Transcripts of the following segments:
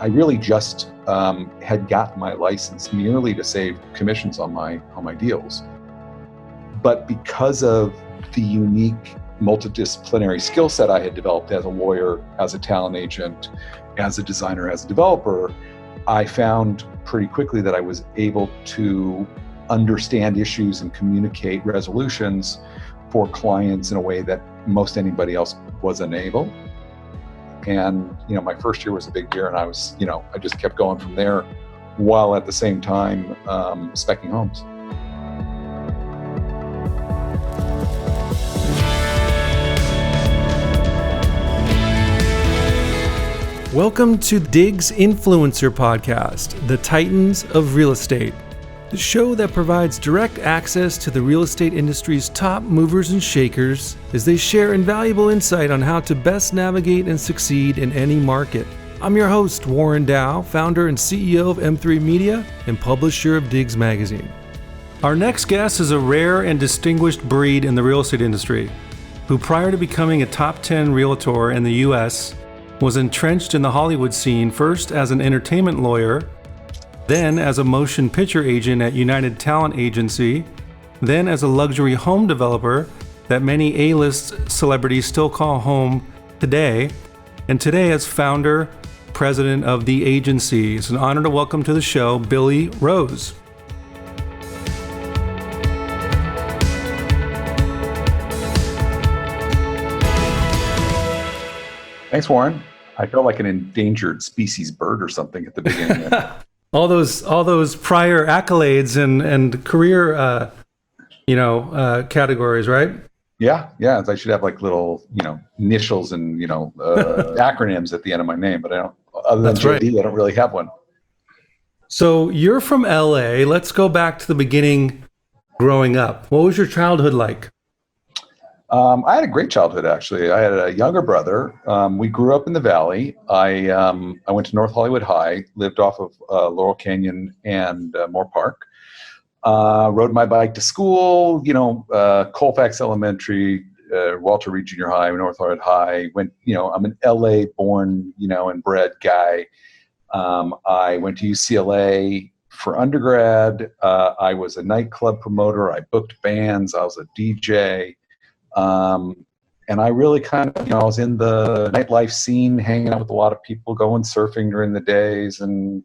really just had gotten my license merely to save commissions on my deals. But because of the unique multidisciplinary skill set I had developed as a lawyer, as a talent agent, as a designer, as a developer, I found pretty quickly that I was able to understand issues and communicate resolutions for clients in a way that most anybody else was unable. And, my first year was a big year, and I was, I just kept going from there while at the same time speccing homes. Welcome to Dig's Influencer Podcast, the Titans of Real Estate, the show that provides direct access to the real estate industry's top movers and shakers as they share invaluable insight on how to best navigate and succeed in any market. I'm your host, Warren Dow, founder and CEO of M3 Media and publisher of Digs Magazine. Our next guest is a rare and distinguished breed in the real estate industry, who prior to becoming a top 10 realtor in the U.S., was entrenched in the Hollywood scene first as an entertainment lawyer, then as a motion picture agent at United Talent Agency, then as a luxury home developer that many A-list celebrities still call home today, and today as founder, president of the agency. It's an honor to welcome to the show Billy Rose. Thanks, Warren. I felt like an endangered species bird or something at the beginning. all those prior accolades and career, categories, right? Yeah. I should have like little, initials and acronyms at the end of my name, but I don't. Other than JD, right. I don't really have one. So you're from LA. Let's go back to the beginning. Growing up, what was your childhood like? I had a great childhood, actually. I had a younger brother. We grew up in the Valley. I went to North Hollywood High, lived off of Laurel Canyon and Moore Park. Rode my bike to school, Colfax Elementary, Walter Reed Junior High, North Hollywood High. I'm an LA born, and bred guy. I went to UCLA for undergrad. I was a nightclub promoter. I booked bands. I was a DJ. And I really kind of, I was in the nightlife scene, hanging out with a lot of people, going surfing during the days and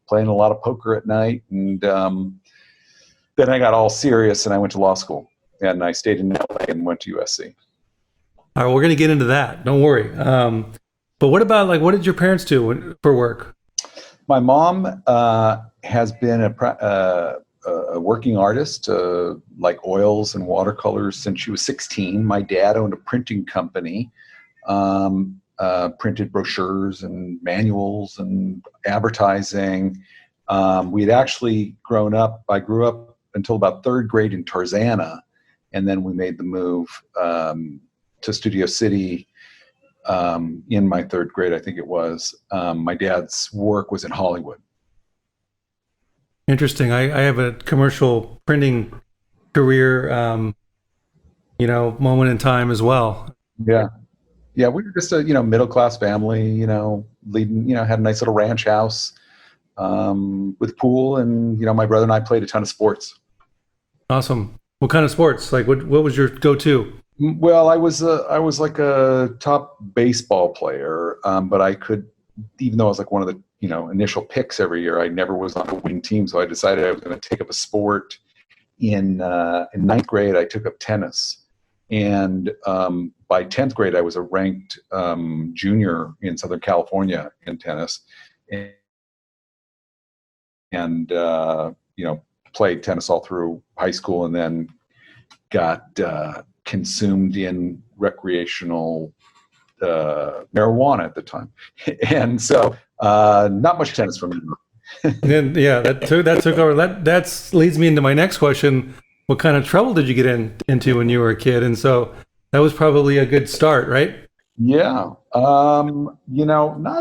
playing a lot of poker at night. And then I got all serious and I went to law school, and I stayed in LA and went to USC. All right, we're going to get into that. Don't worry. But what about, what did your parents do for work? My mom has been a working artist, like oils and watercolors, since she was 16. My dad owned a printing company, printed brochures and manuals and advertising. We had actually I grew up until about third grade in Tarzana, and then we made the move to Studio City in my third grade, I think it was. My dad's work was in Hollywood. Interesting. I have a commercial printing career, moment in time as well. Yeah. We were just a, middle-class family, leading, had a nice little ranch house with pool. And, my brother and I played a ton of sports. Awesome. What kind of sports? What was your go-to? Well, I was like a top baseball player, but I could, even though I was like one of the, initial picks every year, I never was on a winning team. So I decided I was going to take up a sport. In ninth grade, I took up tennis. And by 10th grade, I was a ranked junior in Southern California in tennis. And played tennis all through high school, and then got consumed in recreational marijuana at the time. And so not much tennis for me. And that took over. That leads me into my next question. What kind of trouble did you get into when you were a kid? And so that was probably a good start, right? Yeah. Not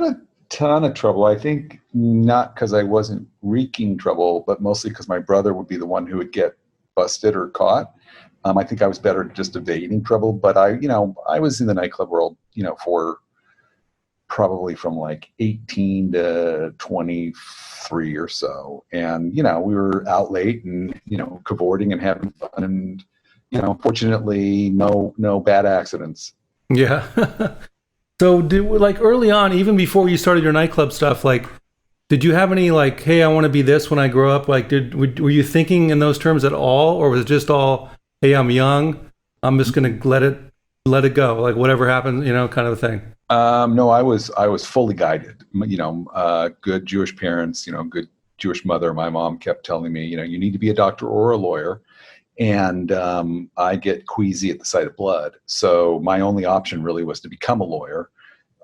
a ton of trouble. I think not because I wasn't wreaking trouble, but mostly because my brother would be the one who would get busted or caught. I think I was better at just evading trouble, but I was in the nightclub world, for probably from like 18 to 23 or so. And, we were out late and, cavorting and having fun. And, fortunately, no bad accidents. Yeah. So like early on, even before you started your nightclub stuff, like, did you have any like, hey, I want to be this when I grow up? Like, were you thinking in those terms at all? Or was it just all, hey, I'm young, I'm just going to let it go. Like whatever happens, kind of a thing. No, I was fully guided, good Jewish parents, good Jewish mother. My mom kept telling me, you need to be a doctor or a lawyer. And I get queasy at the sight of blood. So my only option really was to become a lawyer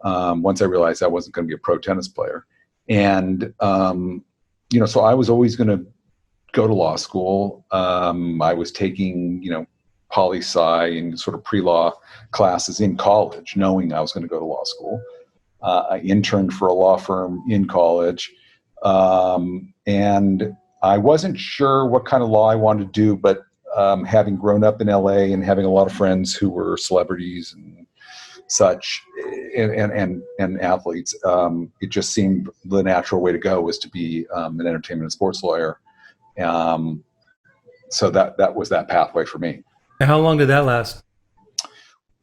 once I realized I wasn't going to be a pro tennis player. And, so I was always going to go to law school. I was taking, poli-sci and sort of pre-law classes in college, knowing I was going to go to law school. I interned for a law firm in college. And I wasn't sure what kind of law I wanted to do, but having grown up in LA and having a lot of friends who were celebrities and such, and athletes, it just seemed the natural way to go was to be an entertainment and sports lawyer. So that was that pathway for me. And how long did that last?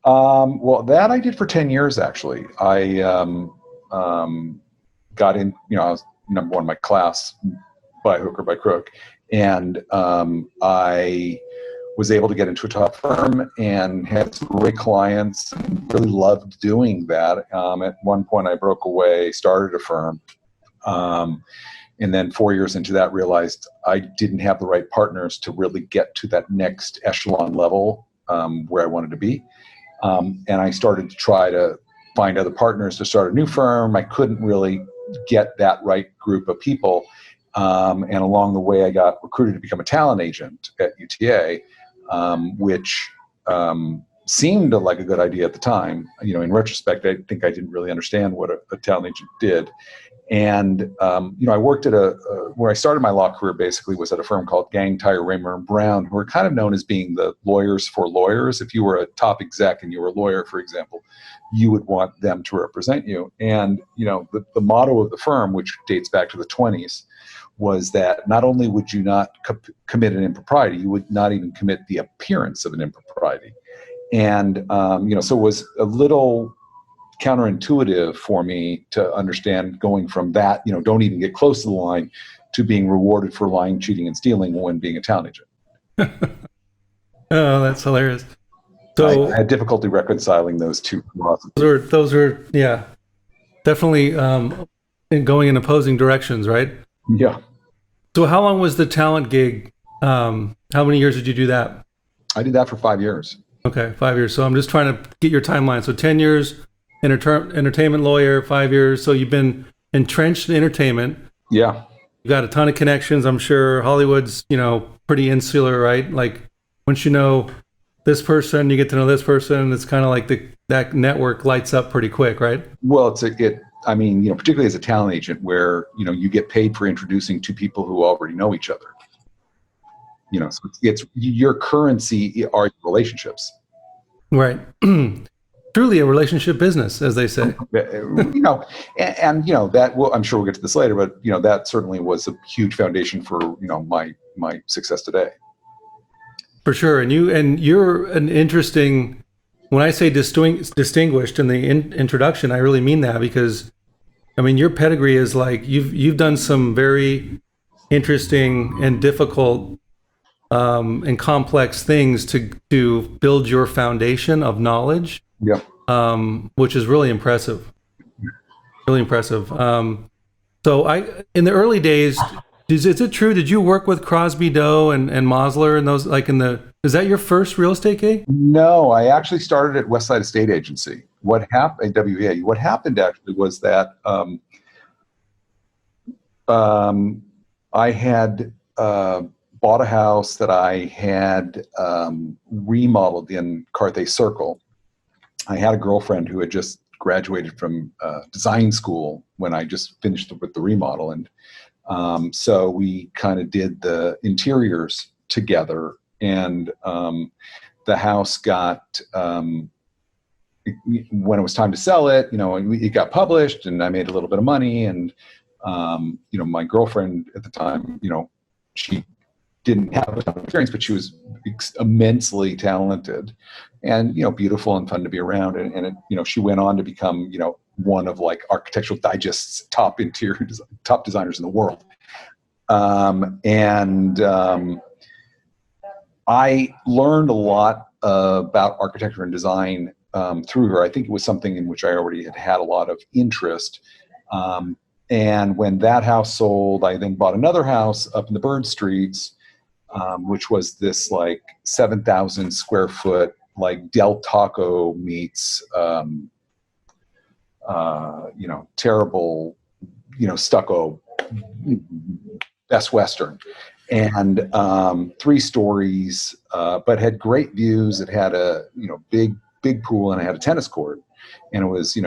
Well, that I did for 10 years, actually. I got in, I was number one in my class by hook or by crook. And I was able to get into a top firm and had some great clients and really loved doing that. At one point, I broke away, started a firm. And then 4 years into that, realized I didn't have the right partners to really get to that next echelon level where I wanted to be. And I started to try to find other partners to start a new firm. I couldn't really get that right group of people. And along the way, I got recruited to become a talent agent at UTA, which seemed like a good idea at the time. In retrospect, I think I didn't really understand what a talent agent did. And, I worked at where I started my law career basically was at a firm called Gang, Tire, Raymer & Brown, who are kind of known as being the lawyers for lawyers. If you were a top exec and you were a lawyer, for example, you would want them to represent you. And, the motto of the firm, which dates back to the 20s, was that not only would you not commit an impropriety, you would not even commit the appearance of an impropriety. And, so it was a little counterintuitive for me to understand going from that, don't even get close to the line, to being rewarded for lying, cheating, and stealing when being a talent agent. Oh, that's hilarious. So I had difficulty reconciling those two philosophies. Those are yeah, definitely going in opposing directions, right? Yeah. So how long was the talent gig? How many years did you do that? I did that for 5 years. Okay, 5 years. So I'm just trying to get your timeline. So 10 years, entertainment lawyer, 5 years. So you've been entrenched in entertainment. Yeah. You've got a ton of connections, I'm sure. Hollywood's, pretty insular, right? Like once you know this person, you get to know this person. It's kind of like that network lights up pretty quick, right? Well, particularly as a talent agent where, you get paid for introducing two people who already know each other. So it's your currency are your relationships. Right. Truly a relationship business, as they say. And that, well, I'm sure we'll get to this later, but, that certainly was a huge foundation for, my success today. For sure. And you're an interesting, when I say distinguished in the introduction, I really mean that because, your pedigree is like, you've done some very interesting and difficult and complex things to build your foundation of knowledge. Yeah. Which is really impressive. Really impressive. So in the early days, is it true? Did you work with Crosby, Doe and Mosler and those is that your first real estate gig? No, I actually started at Westside Estate Agency. What happened at WEA? What happened actually was that I had bought a house that I had remodeled in Carthay Circle. I had a girlfriend who had just graduated from design school when I just finished with the remodel. And so we kind of did the interiors together. And the house got when it was time to sell it, it got published and I made a little bit of money. And, my girlfriend at the time, she didn't have a ton of experience, but she was immensely talented and, beautiful and fun to be around. And it, she went on to become, one of like Architectural Digest's top designers in the world. I learned a lot about architecture and design through her. I think it was something in which I already had a lot of interest. And when that house sold, I then bought another house up in the Bird Streets, which was this like 7,000 square foot, like Del Taco meets, terrible, stucco, Best Western. And 3 stories, but had great views. It had a big pool, and it had a tennis court, and it was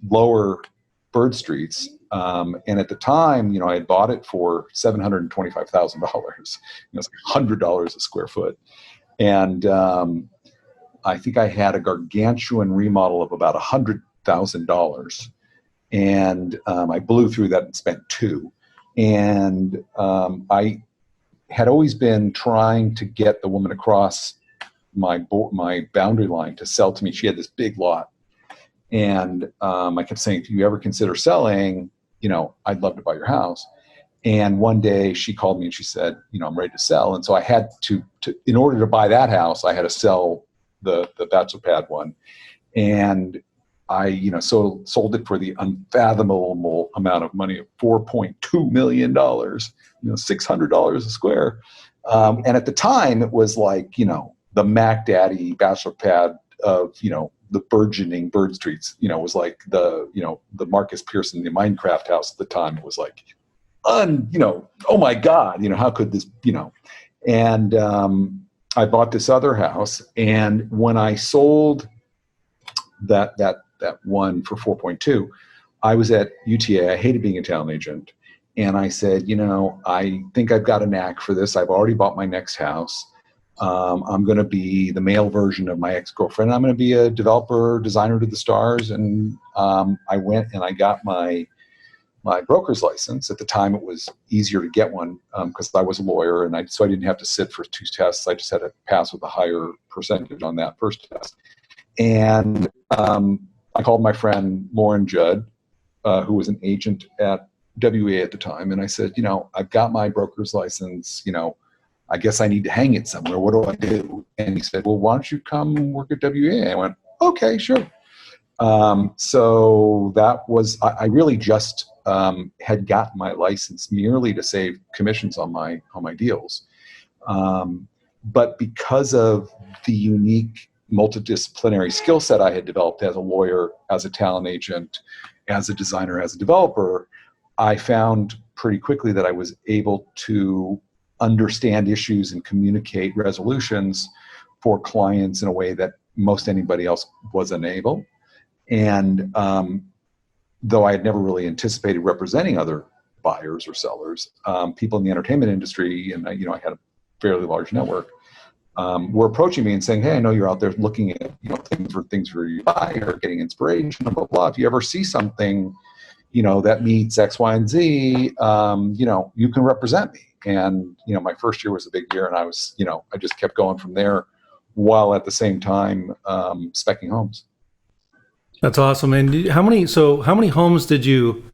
lower Bird Streets. And at the time, I had bought it for $725,000. It's like $100 a square foot, and I think I had a gargantuan remodel of about $100,000, and I blew through that and spent $2 million. And I had always been trying to get the woman across my boundary line to sell to me. She had this big lot, and I kept saying, if you ever consider selling, I'd love to buy your house. And one day she called me and she said, I'm ready to sell. And so I had to in order to buy that house, I had to sell the bachelor pad one. And I, sold it for the unfathomable amount of money of $4.2 million, $600 a square. And at the time it was like, the Mac Daddy bachelor pad of, the burgeoning Bird Streets, was like the Marcus Pearson, the Minecraft house at the time. It was like, oh my God, how could this, and I bought this other house. And when I sold that one for 4.2, I was at UTA. I hated being a talent agent. And I said, I think I've got a knack for this. I've already bought my next house. I'm going to be the male version of my ex-girlfriend. I'm going to be a developer, designer to the stars. And I went and I got my broker's license. At the time, it was easier to get one because I was a lawyer, and so I didn't have to sit for 2 tests. I just had to pass with a higher percentage on that first test. And I called my friend Lauren Judd, who was an agent at WA at the time, and I said, I've got my broker's license. I guess I need to hang it somewhere. What do I do? And he said, well, why don't you come work at WA? I went, okay, sure. So that was, I really just had gotten my license merely to save commissions on my deals. But because of the unique multidisciplinary skill set I had developed as a lawyer, as a talent agent, as a designer, as a developer, I found pretty quickly that I was able to understand issues and communicate resolutions for clients in a way that most anybody else was unable. And though I had never really anticipated representing other buyers or sellers, people in the entertainment industry, and I had a fairly large network, were approaching me and saying, hey, I know you're out there looking at things for you to buy or getting inspiration, blah, blah, blah. If you ever see something, that meets X, Y, and Z, you can represent me. And, my first year was a big year, and I was, I just kept going from there while at the same time speccing homes. That's awesome. And how many homes did you,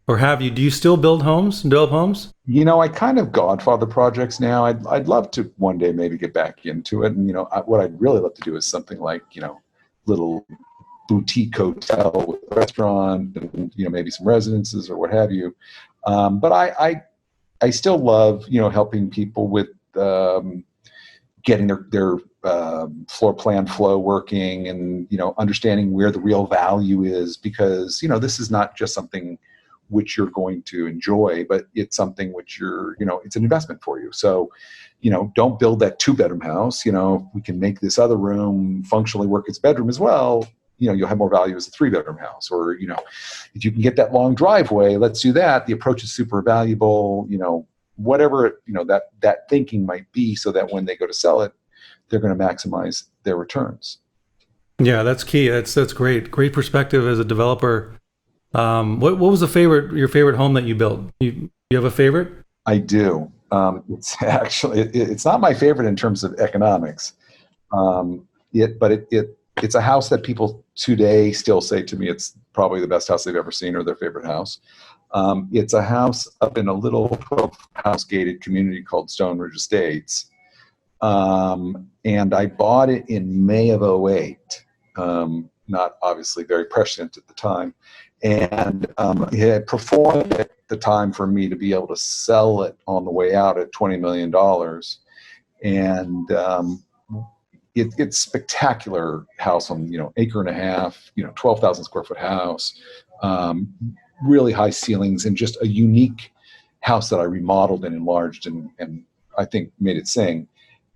or have you, do you still build homes and develop homes? I kind of godfather projects now. I'd love to one day maybe get back into it. And, what I'd really love to do is something like, little boutique hotel with a restaurant and, maybe some residences or what have you. But I still love, helping people with getting their floor plan flow working and, understanding where the real value is, because, this is not just something which you're going to enjoy, but it's something which it's an investment for you. So, don't build that 2-bedroom house. We can make this other room functionally work as a bedroom as well. You'll have more value as a 3-bedroom house, or, if you can get that long driveway, let's do that. The approach is super valuable, whatever, that thinking might be, so that when they go to sell it, they're going to maximize their returns. Yeah, that's key. That's great. Great perspective as a developer. What was your favorite home that you built? You have a favorite? I do. It's actually it's not my favorite in terms of economics. It's a house that people today still say to me it's probably the best house they've ever seen or their favorite house. It's a house up in a little 12-house gated community called Stone Ridge Estates. And I bought it in May of '08. Not obviously very prescient at the time. And it had performed at the time for me to be able to sell it on the way out at $20 million. And it's spectacular house on, acre and a half, 12,000 square foot house, really high ceilings, and just a unique house that I remodeled and enlarged and I think made it sing.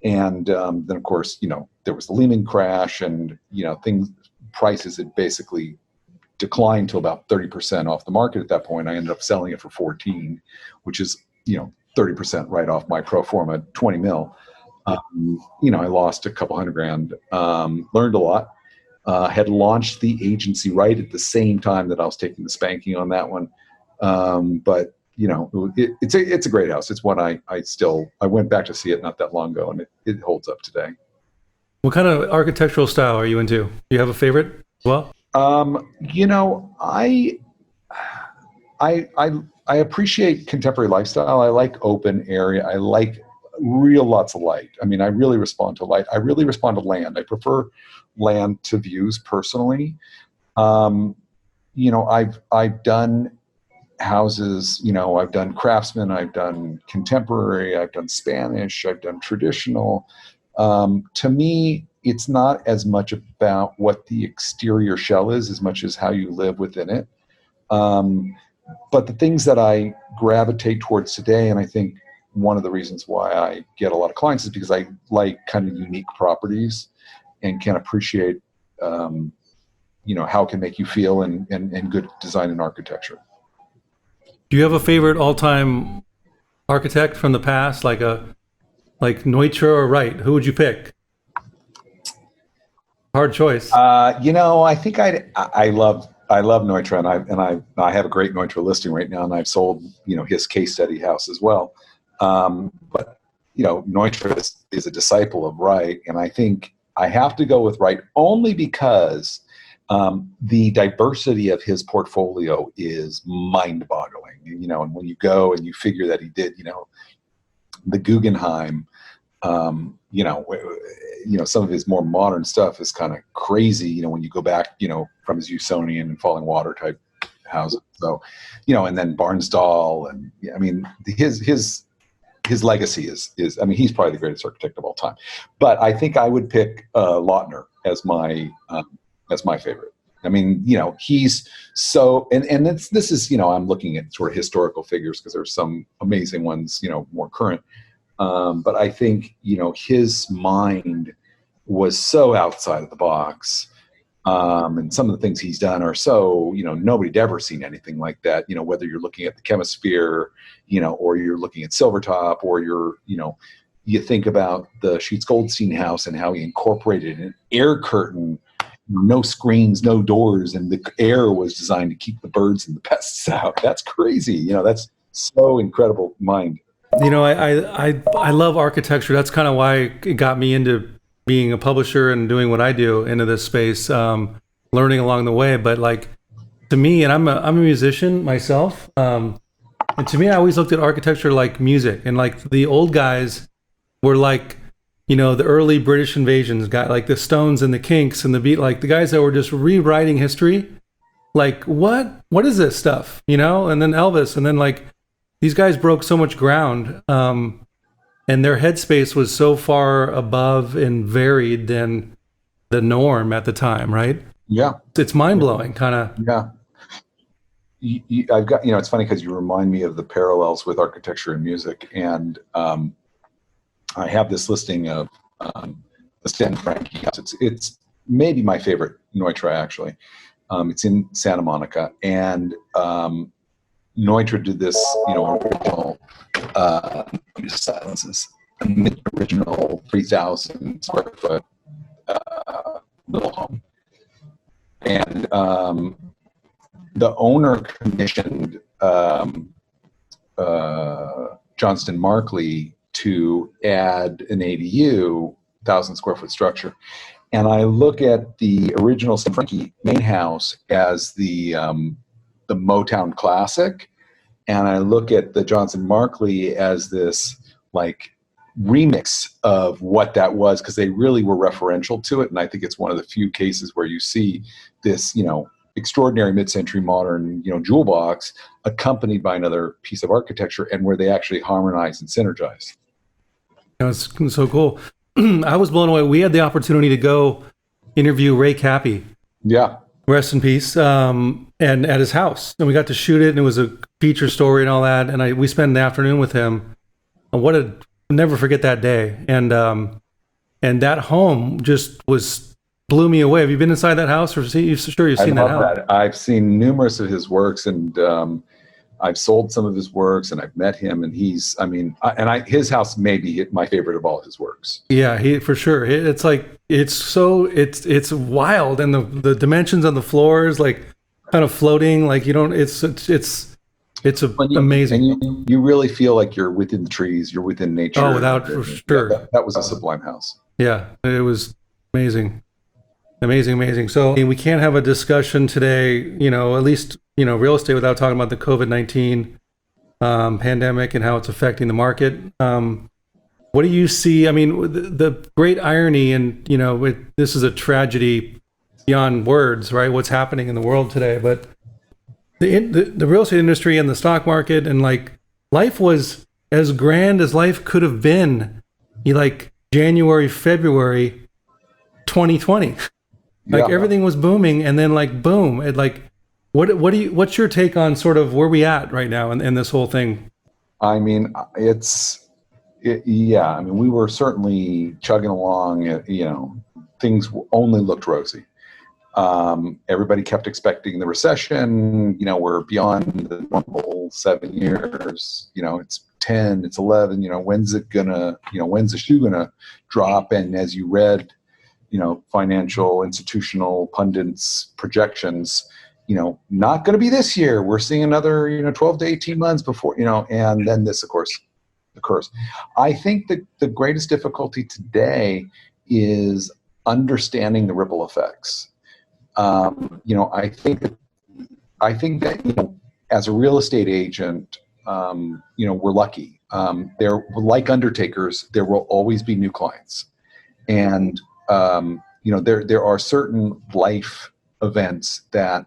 And then of course, there was the Lehman crash and, prices had basically declined to about 30% off the market at that point. I ended up selling it for 14, which is, 30% right off my pro forma 20 mil. I lost a couple $100,000, learned a lot, had launched the agency right at the same time that I was taking the spanking on that one. But it's a great house. It's one I went back to see it not that long ago, and it holds up today. What kind of architectural style are you into? Do you have a favorite as well? I appreciate contemporary lifestyle. I like open area. I like lots of light. I mean, I really respond to light. I really respond to land. I prefer land to views personally. I've done houses, I've done craftsman, I've done contemporary, I've done Spanish, I've done traditional. To me, it's not as much about what the exterior shell is as much as how you live within it. But the things that I gravitate towards today, and I think one of the reasons why I get a lot of clients is because I like kind of unique properties and can appreciate, how it can make you feel and good design and architecture. Do you have a favorite all-time architect from the past, like Neutra or Wright? Who would you pick? Hard choice. I think I love Neutra, and I have a great Neutra listing right now, and I've sold his case study house as well. But Neutra is a disciple of Wright, and I think I have to go with Wright only because the diversity of his portfolio is mind-boggling. And when you go and you figure that he did, the Guggenheim, some of his more modern stuff is kind of crazy, when you go back, from his Usonian and Falling Water type houses. So, and then Barnsdall, and I mean, his legacy is he's probably the greatest architect of all time. But I think I would pick Lautner as my favorite. I mean, he's so, and this is, I'm looking at sort of historical figures because there's some amazing ones, more current. But I think, his mind was so outside of the box. And some of the things he's done are so, nobody'd ever seen anything like that, whether you're looking at the Chemisphere, or you're looking at Silvertop, or you think about the Sheets Goldstein house and how he incorporated an air curtain, no screens, no doors, and the air was designed to keep the birds and the pests out. That's crazy. That's so incredible mind. I love architecture. That's kind of why it got me into being a publisher and doing what I do into this space, learning along the way. But to me, and I'm a musician myself, and to me, I always looked at architecture like music, and the old guys were the early British invasions, got like the Stones and the Kinks and the Beat, the guys that were just rewriting history. What is this stuff? And then Elvis, and then these guys broke so much ground, and their headspace was so far above and varied than the norm at the time, right? Yeah. It's mind-blowing, kind of. Yeah. I've got, it's funny because you remind me of the parallels with architecture and music. And I have this listing of the Stan Frankie house. It's maybe my favorite Neutra, actually. It's in Santa Monica. And Neutra did this, original, original 3,000 square foot little home. And the owner commissioned Johnston Markley to add an ADU, 1,000 square foot structure. And I look at the original St. Frankie main house as the Motown classic, and I look at the Johnston Markley as this like remix of what that was, because they really were referential to it. And I think it's one of the few cases where you see this, extraordinary mid-century modern, jewel box accompanied by another piece of architecture, and where they actually harmonize and synergize. It's so cool. I was blown away. We had the opportunity to go interview Ray Cappy. Yeah. Rest in peace. And at his house, and we got to shoot it, and it was a feature story and all that. And we spent the afternoon with him. And I'll never forget that day. And that home just blew me away. Have you been inside that house, or sure you've seen that house? I've seen numerous of his works, and I've sold some of his works, and I've met him, and his house may be my favorite of all his works. Yeah, for sure. It's like it's wild, and the dimensions on the floors, like kind of floating, like amazing. And you really feel like you're within the trees, you're within nature. Oh, for sure. That was a sublime house. Yeah, it was amazing. Amazing. So we can't have a discussion today, at least, real estate without talking about the COVID-19 pandemic and how it's affecting the market. What do you see? I mean, the great irony, and, this is a tragedy beyond words, right? What's happening in the world today. But the real estate industry and the stock market, and like life was as grand as life could have been, like January, February 2020. Like everything was booming, and then like boom, it like what's your take on sort of where we at right now in this whole thing? I mean, we were certainly chugging along. Things only looked rosy. Everybody kept expecting the recession. We're beyond the normal 7 years. It's 10, it's 11. When's the shoe gonna drop? And as you read, financial institutional pundits projections, not going to be this year. We're seeing another, 12 to 18 months before, and then this, of course, occurs. I think that the greatest difficulty today is understanding the ripple effects. I think that, as a real estate agent, we're lucky. Like undertakers, there will always be new clients. And there are certain life events that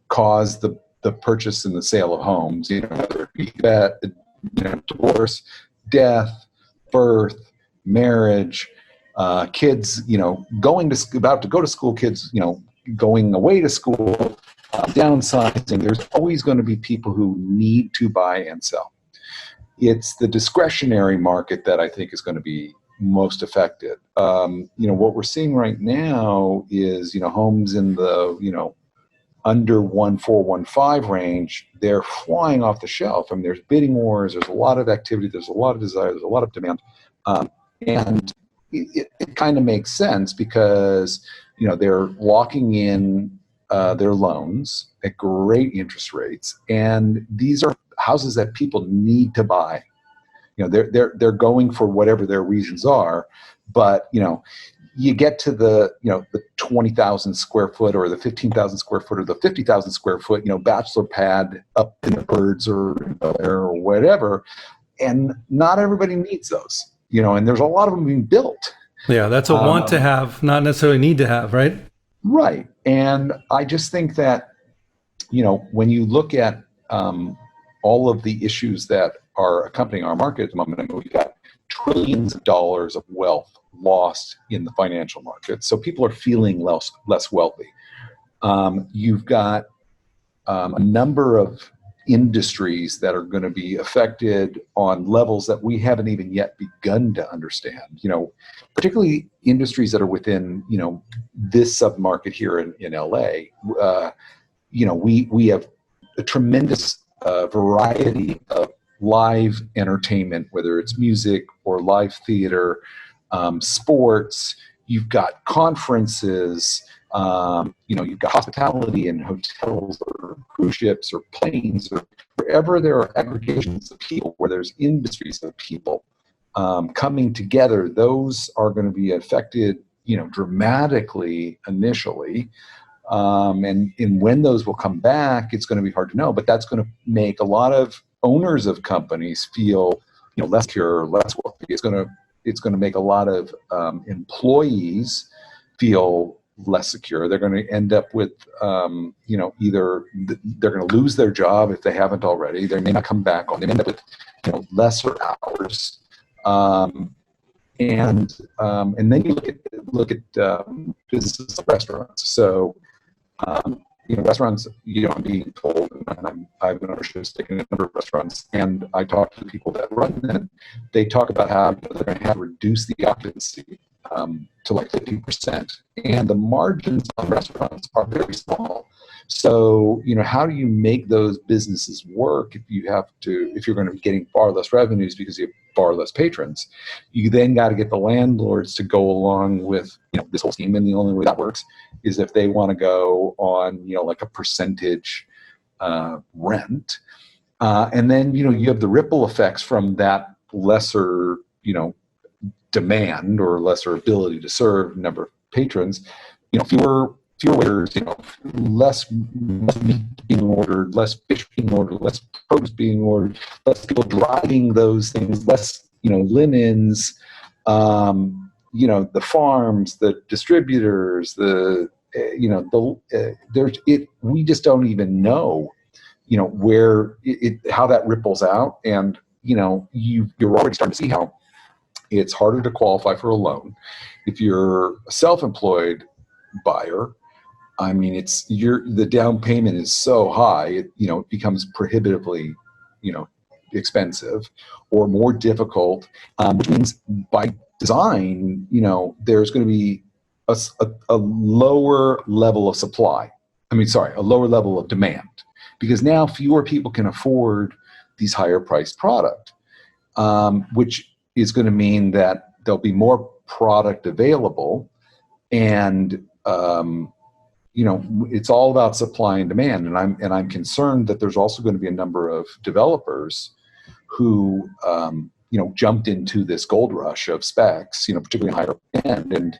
cause the purchase and the sale of homes, whether it be divorce, death, birth, marriage, kids, about to go to school, kids, going away to school, downsizing. There's always going to be people who need to buy and sell. It's the discretionary market that I think is going to be most affected. What we're seeing right now is, homes in the, under 1.415 range, they're flying off the shelf. I mean, there's bidding wars, there's a lot of activity, there's a lot of desire, there's a lot of demand. And it kind of makes sense because, they're locking in their loans at great interest rates. And these are houses that people need to buy. They're going for whatever their reasons are, but you get to the 20,000 square foot or the 15,000 square foot or the 50,000 square foot bachelor pad up in the birds or whatever, and not everybody needs those. And there's a lot of them being built. Yeah, that's a want to have, not necessarily need to have, right? Right, and I just think that when you look at all of the issues that are accompanying our market at the moment, I mean, we've got trillions of dollars of wealth lost in the financial market. So people are feeling less wealthy. You've got a number of industries that are going to be affected on levels that we haven't even yet begun to understand. Particularly industries that are within this submarket here in LA. We have a tremendous variety of live entertainment, whether it's music or live theater, sports, you've got conferences, you've got hospitality and hotels or cruise ships or planes or wherever there are aggregations of people, where there's industries of people coming together. Those are going to be affected, dramatically initially. And when those will come back, it's going to be hard to know, but that's going to make a lot of owners of companies feel, less secure, less wealthy. It's going to make a lot of employees feel less secure. They're going to end up with, either they're going to lose their job if they haven't already. They may not come back on. They end up with, lesser hours. And then you look at businesses like restaurants. So, restaurants, I'm being told, and I've been ownership in a number of restaurants, and I talk to the people that run them. They talk about how they're going to have to reduce the occupancy to like 50%, and the margins on restaurants are very small. So, how do you make those businesses work if you're going to be getting far less revenues because you have far less patrons? You then got to get the landlords to go along with, this whole scheme. And the only way that works is if they want to go on, like a percentage rent. And then, you have the ripple effects from that lesser, demand or lesser ability to serve number of patrons, fewer waiters, less meat being ordered, less fish being ordered, less produce being ordered, less people driving those things, less, linens, the farms, the distributors, we just don't even know, where how that ripples out. And, you're already starting to see how it's harder to qualify for a loan. If you're a self-employed buyer, I mean, the down payment is so high, it becomes prohibitively, expensive or more difficult, which means by design, there's going to be a lower level of supply. A lower level of demand, because now fewer people can afford these higher priced product, which is going to mean that there'll be more product available. And, it's all about supply and demand. And I'm concerned that there's also going to be a number of developers who, jumped into this gold rush of specs, particularly higher end. And,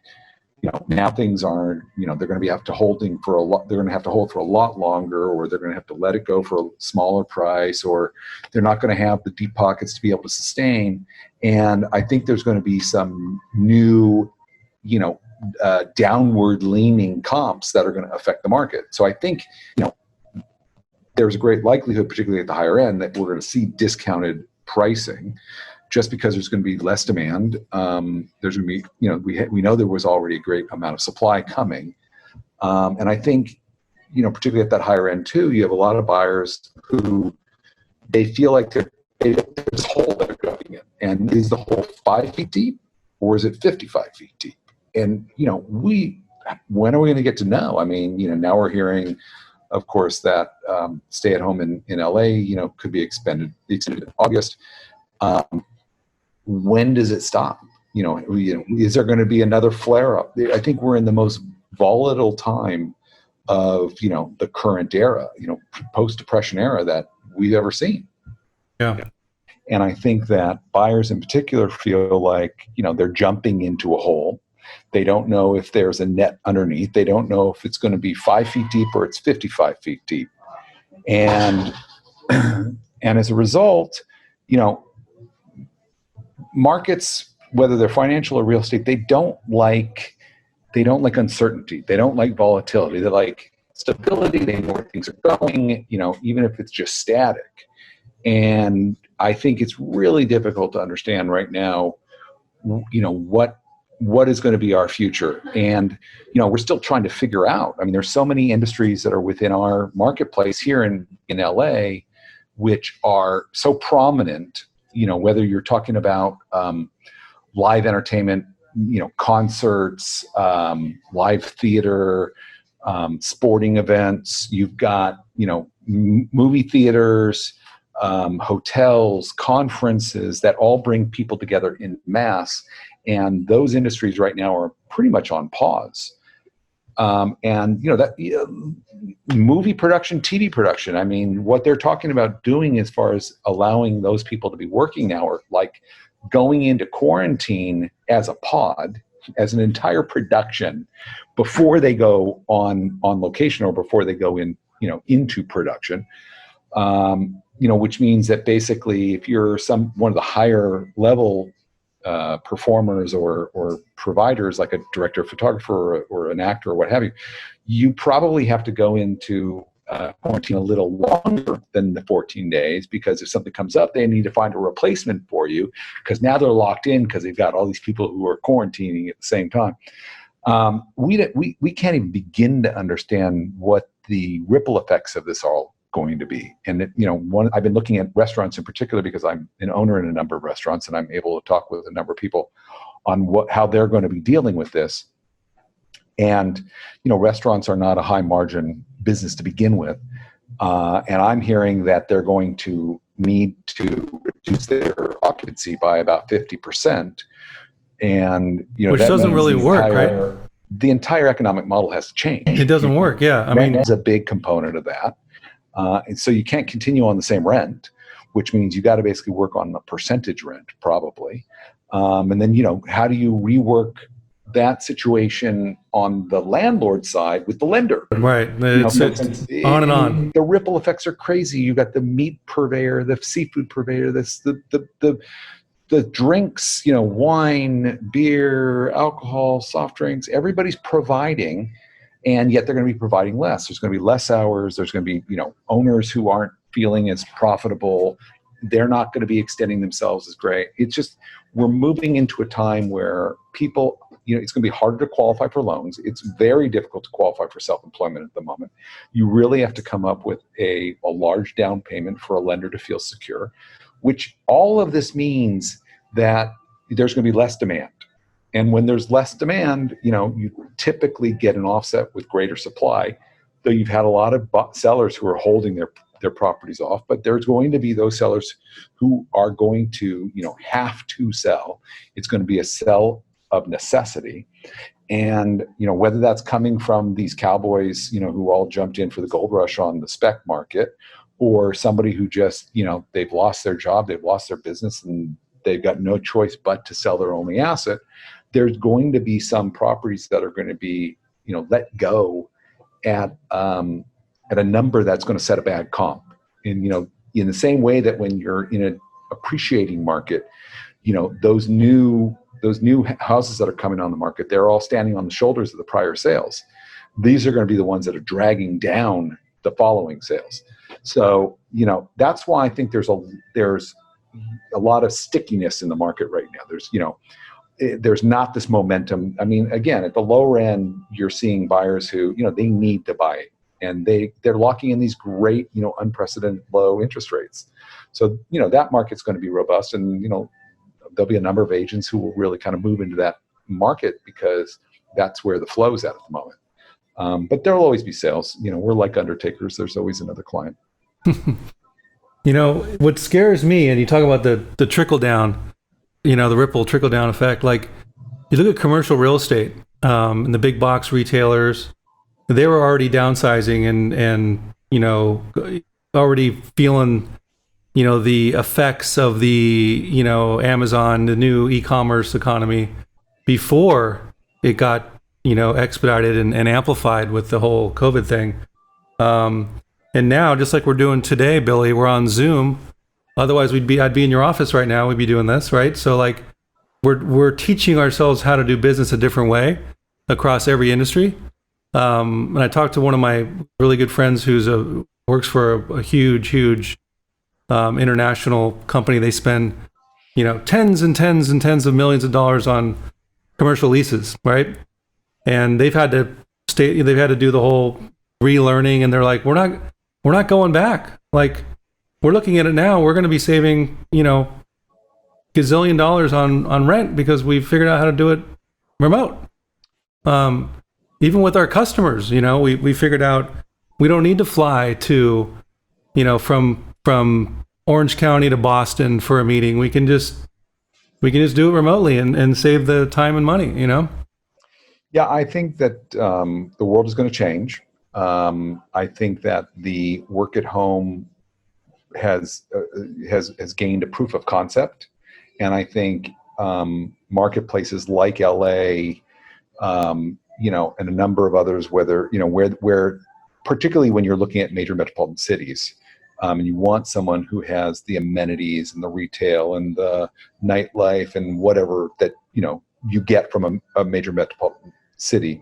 now things aren't, they're going to have to hold for a lot longer, or they're going to have to let it go for a smaller price, or they're not going to have the deep pockets to be able to sustain. And I think there's going to be some new, downward leaning comps that are going to affect the market. So I think, there's a great likelihood, particularly at the higher end, that we're going to see discounted pricing, just because there's going to be less demand. There's going to be, we know there was already a great amount of supply coming. And I think, particularly at that higher end too, you have a lot of buyers who they feel like there's this hole that they're going in. And is the hole 5 feet deep, or is it 55 feet deep? And, when are we going to get to know? I mean, now we're hearing, of course, that stay at home in LA, could be extended in August. When does it stop? Is there going to be another flare up? I think we're in the most volatile time of, the current era, post-depression era that we've ever seen. Yeah. And I think that buyers in particular feel like, they're jumping into a hole. They don't know if there's a net underneath. They don't know if it's going to be 5 feet deep or it's 55 feet deep. And, and as a result, markets, whether they're financial or real estate, they don't like uncertainty. They don't like volatility. They like stability. They know where things are going, even if it's just static. And I think it's really difficult to understand right now, what is going to be our future. And, we're still trying to figure out. I mean, there's so many industries that are within our marketplace here in LA, which are so prominent, whether you're talking about live entertainment, concerts, live theater, sporting events. You've got, movie theaters, hotels, conferences that all bring people together in mass. And those industries right now are pretty much on pause. And movie production, TV production, I mean, what they're talking about doing as far as allowing those people to be working now are like going into quarantine as a pod, as an entire production before they go on location or before they go in, into production. Which means that basically if you're one of the higher level performers or providers, like a director of photographer or an actor or what have you, you probably have to go into quarantine a little longer than the 14 days, because if something comes up, they need to find a replacement for you, because now they're locked in because they've got all these people who are quarantining at the same time. We can't even begin to understand what the ripple effects of this are going to be. And I've been looking at restaurants in particular because I'm an owner in a number of restaurants, and I'm able to talk with a number of people on how they're going to be dealing with this. And restaurants are not a high margin business to begin with, and I'm hearing that they're going to need to reduce their occupancy by about 50%. And which doesn't really work, right? The entire economic model has to change. It doesn't work. Yeah, I mean, it's a big component of that. And so you can't continue on the same rent, which means you got to basically work on a percentage rent probably. And then, how do you rework that situation on the landlord side with the lender? Right. It's on and on. The ripple effects are crazy. You got the meat purveyor, the seafood purveyor, the drinks, wine, beer, alcohol, soft drinks, everybody's providing. And yet they're going to be providing less. There's going to be less hours. There's going to be, owners who aren't feeling as profitable. They're not going to be extending themselves as great. It's just, we're moving into a time where people, it's going to be harder to qualify for loans. It's very difficult to qualify for self-employment at the moment. You really have to come up with a large down payment for a lender to feel secure, which all of this means that there's going to be less demand. And when there's less demand, you typically get an offset with greater supply, though you've had a lot of sellers who are holding their properties off. But there's going to be those sellers who are going to, have to sell. It's going to be a sell of necessity. And, whether that's coming from these cowboys, who all jumped in for the gold rush on the spec market, or somebody who just, they've lost their job, they've lost their business, and they've got no choice but to sell their only asset. There's going to be some properties that are going to be, let go at a number that's going to set a bad comp. And, in the same way that when you're in an appreciating market, those new houses that are coming on the market, they're all standing on the shoulders of the prior sales. These are going to be the ones that are dragging down the following sales. So, that's why I think there's a lot of stickiness in the market right now. There's not this momentum. I mean, again, at the lower end, you're seeing buyers who, they need to buy it, and they're locking in these great, unprecedented low interest rates. So, that market's going to be robust, and, there'll be a number of agents who will really kind of move into that market because that's where the flow's at the moment. But there'll always be sales. We're like undertakers. There's always another client. What scares me, and you talk about the trickle down, the ripple trickle down effect, like you look at commercial real estate, and the big box retailers, they were already downsizing and already feeling, the effects of the, Amazon, the new e-commerce economy before it got, expedited and amplified with the whole COVID thing. And now, just like we're doing today, Billy, we're on Zoom. Otherwise, I'd be in your office right now. We'd be doing this, right? So, like, we're teaching ourselves how to do business a different way across every industry. And I talked to one of my really good friends who's works for a huge international company. They spend, tens and tens and tens of millions of dollars on commercial leases, right? And they've had to do the whole relearning, and they're like, we're not going back. Like, we're looking at it now. We're going to be saving, gazillion dollars on rent because we've figured out how to do it remote. Even with our customers, we figured out we don't need to fly to, from Orange County to Boston for a meeting. We can just we can just do it remotely and save the time and money, you know? Yeah, I think that the world is going to change. I think that the work at home has gained a proof of concept, and I think marketplaces like LA, and a number of others, where particularly when you're looking at major metropolitan cities, and you want someone who has the amenities and the retail and the nightlife and whatever that you get from a major metropolitan city.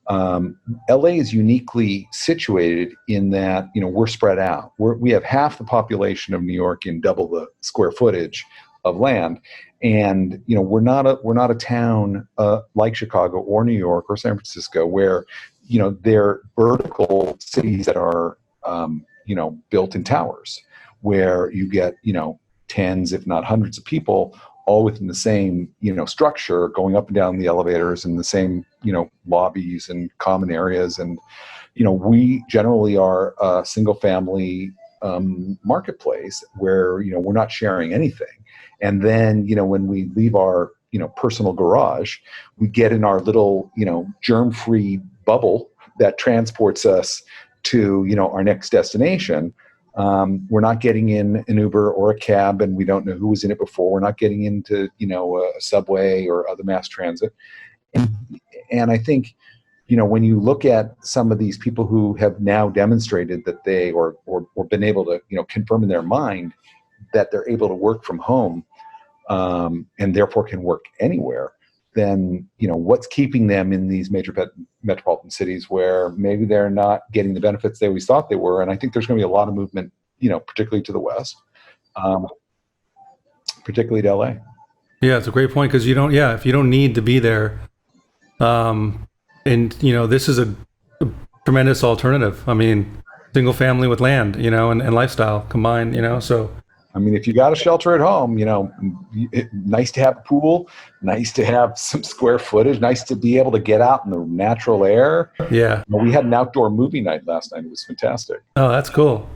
LA is uniquely situated in that we're spread out. We have half the population of New York in double the square footage of land, and we're not a town like Chicago or New York or San Francisco where they're vertical cities that are built in towers, where you get tens if not hundreds of people all within the same structure, going up and down the elevators in the same lobbies and common areas. And we generally are a single family marketplace where we're not sharing anything. And then when we leave our personal garage, we get in our little germ-free bubble that transports us to our next destination. We're not getting in an Uber or a cab, and we don't know who was in it before. We're not getting into a subway or other mass transit. And I think when you look at some of these people who have now demonstrated that they or been able to confirm in their mind that they're able to work from home, and therefore can work anywhere, then what's keeping them in these major metropolitan cities where maybe they're not getting the benefits they always thought they were. And I think there's going to be a lot of movement, particularly to the West, particularly to LA. Yeah, it's a great point, because if you don't need to be there, and this is a tremendous alternative. I mean, single family with land, and lifestyle combined, so. I mean, if you got a shelter at home, nice to have a pool, nice to have some square footage, nice to be able to get out in the natural air. Yeah. We had an outdoor movie night last night. It was fantastic. Oh, that's cool.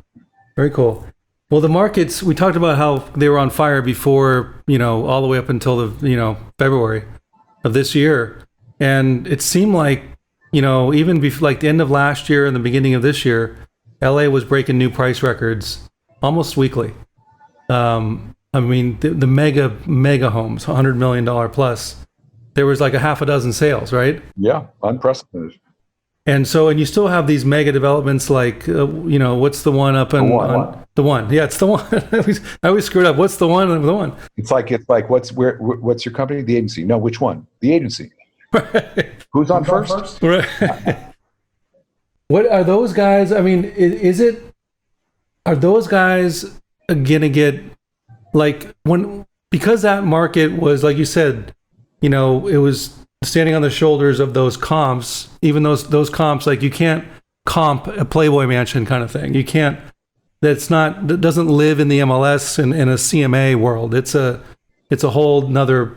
Very cool. Well, the markets, we talked about how they were on fire before, all the way up until the, February of this year. And it seemed like, even before, like the end of last year and the beginning of this year, LA was breaking new price records almost weekly. I mean, the mega homes, $100 million plus, there was like a half a dozen sales, right? Yeah, unprecedented. And you still have these mega developments like, what's the one up on the one? Yeah, it's the one. I always screw it up. What's the one? The one. It's like what's your company? The agency. No, which one? The agency. Right. Who's on first? Right. What are those guys? I mean, are those guys gonna get because that market was, like you said, it was standing on the shoulders of those comps, even those comps, like you can't comp a Playboy Mansion kind of thing. You can't, that doesn't live in the MLS and in a CMA world. It's a whole nother,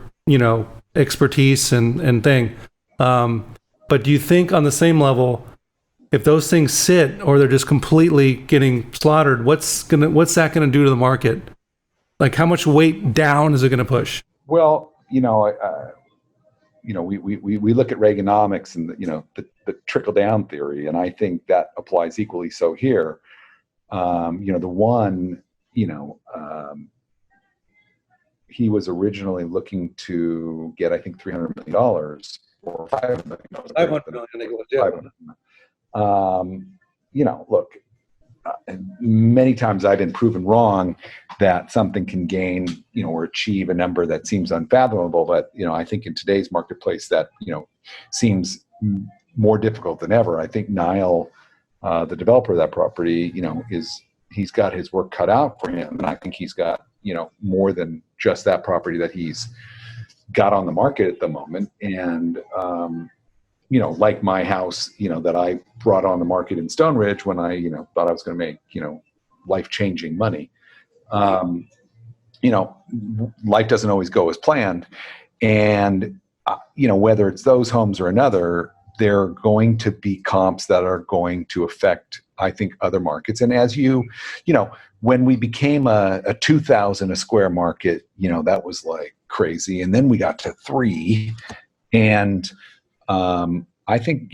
expertise and thing. But do you think on the same level, if those things sit or they're just completely getting slaughtered, what's that gonna do to the market? Like, how much weight down is it gonna push? Well, we look at Reaganomics and the trickle down theory, and I think that applies equally so here. The one, he was originally looking to get, I think, $300 million or $500 million. $500 million, I think it was. Yeah. Look, many times I've been proven wrong that something can gain, or achieve a number that seems unfathomable. But, I think in today's marketplace that, seems more difficult than ever. I think Niall, the developer of that property, he's got his work cut out for him. And I think he's got, more than just that property that he's got on the market at the moment. And, like my house, that I brought on the market in Stone Ridge when I, thought I was going to make, life-changing money. Life doesn't always go as planned. And, whether it's those homes or another, there are going to be comps that are going to affect I think, other markets. And as you know, when we became a 2,000 a square market, that was like crazy. And then we got to 3. And I think,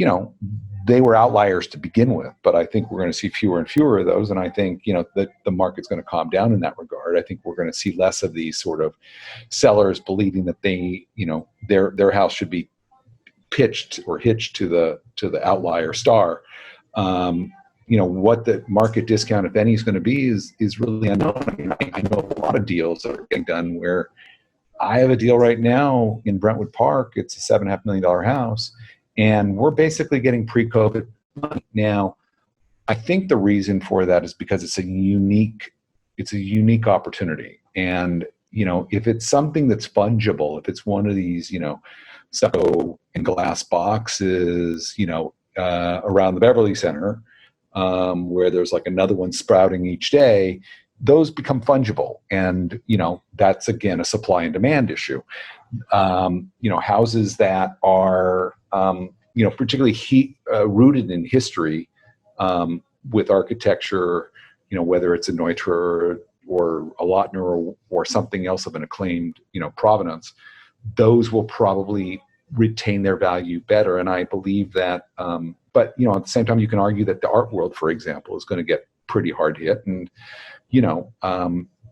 they were outliers to begin with, but I think we're going to see fewer and fewer of those. And I think, that the market's going to calm down in that regard. I think we're going to see less of these sort of sellers believing that they, their house should be pitched or hitched to the outlier star. What the market discount, if any, is going to be is really unknown. I mean, I know a lot of deals that are getting done where I have a deal right now in Brentwood Park. It's a $7.5 million house, and we're basically getting pre-COVID money. Now, I think the reason for that is because it's a unique opportunity. And, if it's something that's fungible, if it's one of these, stucco and glass boxes, around the Beverly Center, where there's like another one sprouting each day, those become fungible. And, that's, again, a supply and demand issue. Houses that are, particularly rooted in history, with architecture, whether it's a Neutra or a Lautner or something else of an acclaimed, provenance, those will probably retain their value better. And I believe that, but, at the same time, you can argue that the art world, for example, is going to get pretty hard hit. And,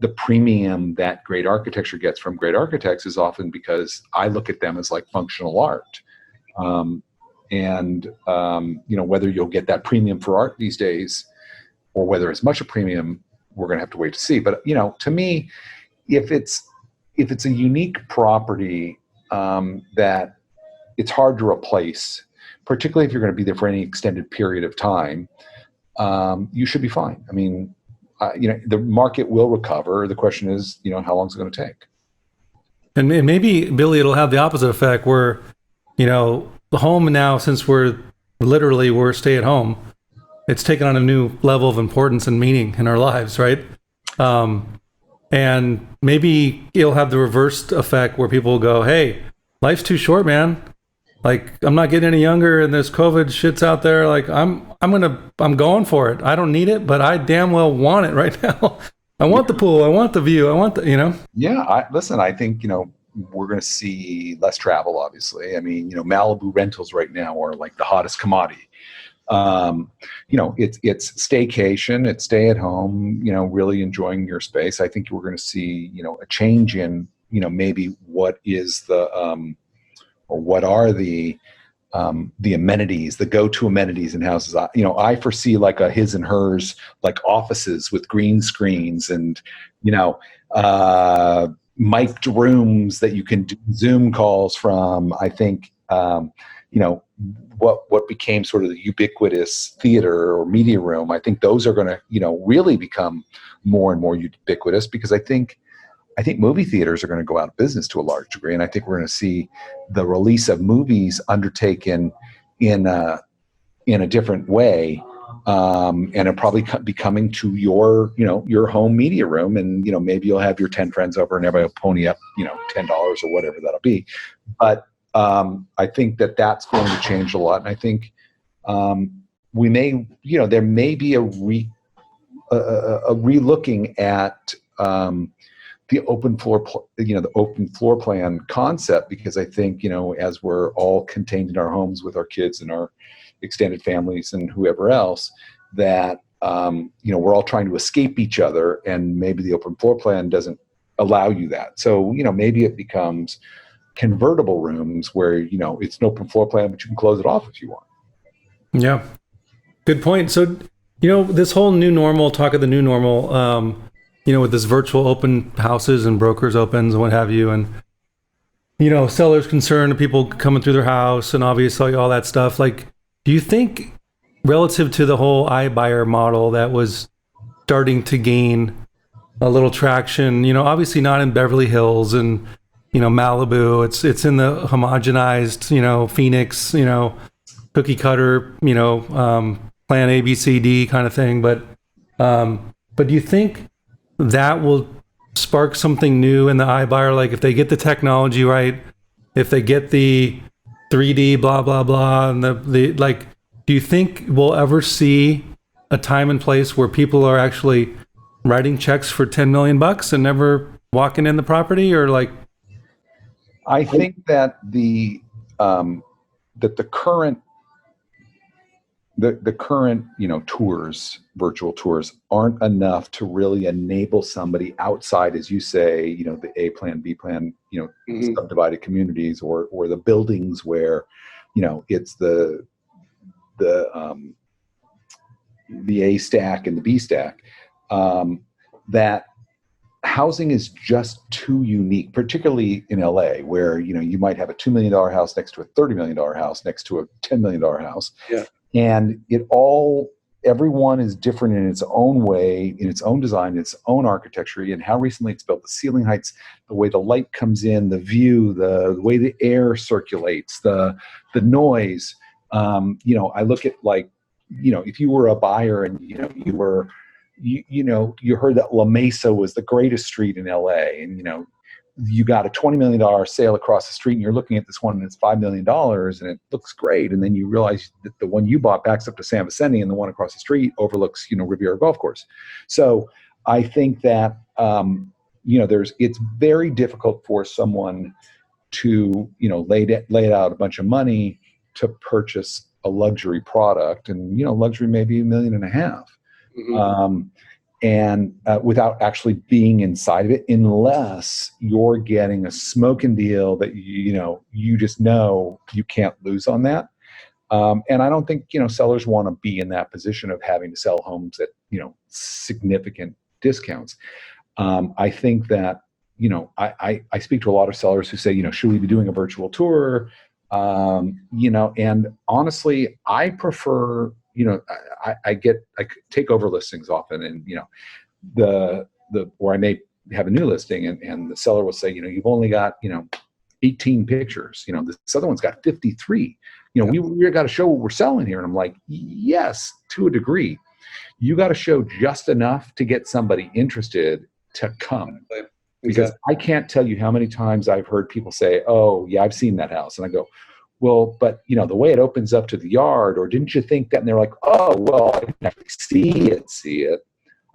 the premium that great architecture gets from great architects is often because I look at them as like functional art. Whether you'll get that premium for art these days or whether it's much a premium, we're going to have to wait to see. But, to me, if it's a unique property that it's hard to replace, particularly if you're going to be there for any extended period of time, you should be fine. I mean, the market will recover. The question is, how long is it going to take? And maybe, Billy, it'll have the opposite effect where, the home now, since we're stay at home, it's taken on a new level of importance and meaning in our lives, right? And maybe it'll have the reversed effect where people will go, hey, life's too short, man. Like, I'm not getting any younger and there's COVID shits out there. Like, I'm going for it. I don't need it, but I damn well want it right now. I want the pool. I want the view. I want the, Yeah. I think, we're going to see less travel, obviously. I mean, Malibu rentals right now are like the hottest commodity. It's staycation, it's stay at home, really enjoying your space. I think we're going to see, a change in, maybe what is the, or what are the amenities, the go-to amenities in houses. I foresee like a his and hers, like offices with green screens and, mic'd rooms that you can do Zoom calls from. I think, what became sort of the ubiquitous theater or media room, I think those are going to, really become more and more ubiquitous, because I think movie theaters are going to go out of business to a large degree. And I think we're going to see the release of movies undertaken in a different way. And it'll probably be coming to your home media room, and, maybe you'll have your 10 friends over and everybody will pony up, $10 or whatever that'll be. But I think that going to change a lot. And I think we may, there may be a relooking at the open floor plan concept, because I think, as we're all contained in our homes with our kids and our extended families and whoever else, that we're all trying to escape each other, and maybe the open floor plan doesn't allow you that. So maybe it becomes convertible rooms where it's an open floor plan, but you can close it off if you want. Yeah, good point. So this whole new normal, talk of the new normal, with this virtual open houses and brokers opens and what have you, and sellers concerned, people coming through their house, and obviously all that stuff. Like, do you think, relative to the whole iBuyer model that was starting to gain a little traction, obviously not in Beverly Hills and Malibu, it's in the homogenized, Phoenix, cookie cutter, plan A, B, C, D kind of thing. But do you think that will spark something new in the iBuyer? Like, if they get the technology right, if they get the 3D blah blah blah, and the like, do you think we'll ever see a time and place where people are actually writing checks for $10 million and never walking in the property, or like? I think that the current tours, virtual tours, aren't enough to really enable somebody outside, as you say, the A plan, B plan, subdivided communities, or the buildings where, it's the A stack and the B stack, that housing is just too unique, particularly in LA, where, you might have a $2 million house next to a $30 million house next to a $10 million house. Yeah. And everyone is different in its own way, in its own design, its own architecture, and how recently it's built, the ceiling heights, the way the light comes in, the view, the way the air circulates, the noise. I look at, like, if you were a buyer and, you heard that La Mesa was the greatest street in LA, and, you got a $20 million sale across the street, and you're looking at this one and it's $5 million and it looks great. And then you realize that the one you bought backs up to San Vicente, and the one across the street overlooks, Riviera Golf Course. So I think that, it's very difficult for someone to, lay out a bunch of money to purchase a luxury product, and, luxury may be $1.5 million. Mm-hmm. And without actually being inside of it, unless you're getting a smoking deal that you just know you can't lose on that. And I don't think sellers want to be in that position of having to sell homes at significant discounts. I think that I speak to a lot of sellers who say, should we be doing a virtual tour? And honestly, I prefer. I take over listings often, and where I may have a new listing, and the seller will say, you've only got 18 pictures. This other one's got 53. We got to show what we're selling here, and I'm like, yes, to a degree. You got to show just enough to get somebody interested to come. Because I can't tell you how many times I've heard people say, "Oh, yeah, I've seen that house," and I go, well, but the way it opens up to the yard, or didn't you think that? And they're like, oh, well, I didn't actually see it.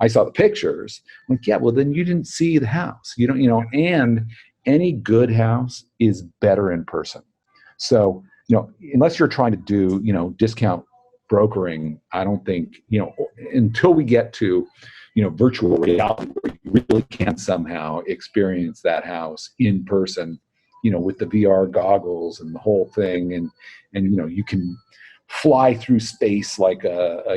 I saw the pictures. I'm like, yeah, well, then you didn't see the house. You don't, and any good house is better in person. So, unless you're trying to do, discount brokering, I don't think, until we get to, virtual reality, where you really can somehow experience that house in person, with the VR goggles and the whole thing, and you can fly through space like a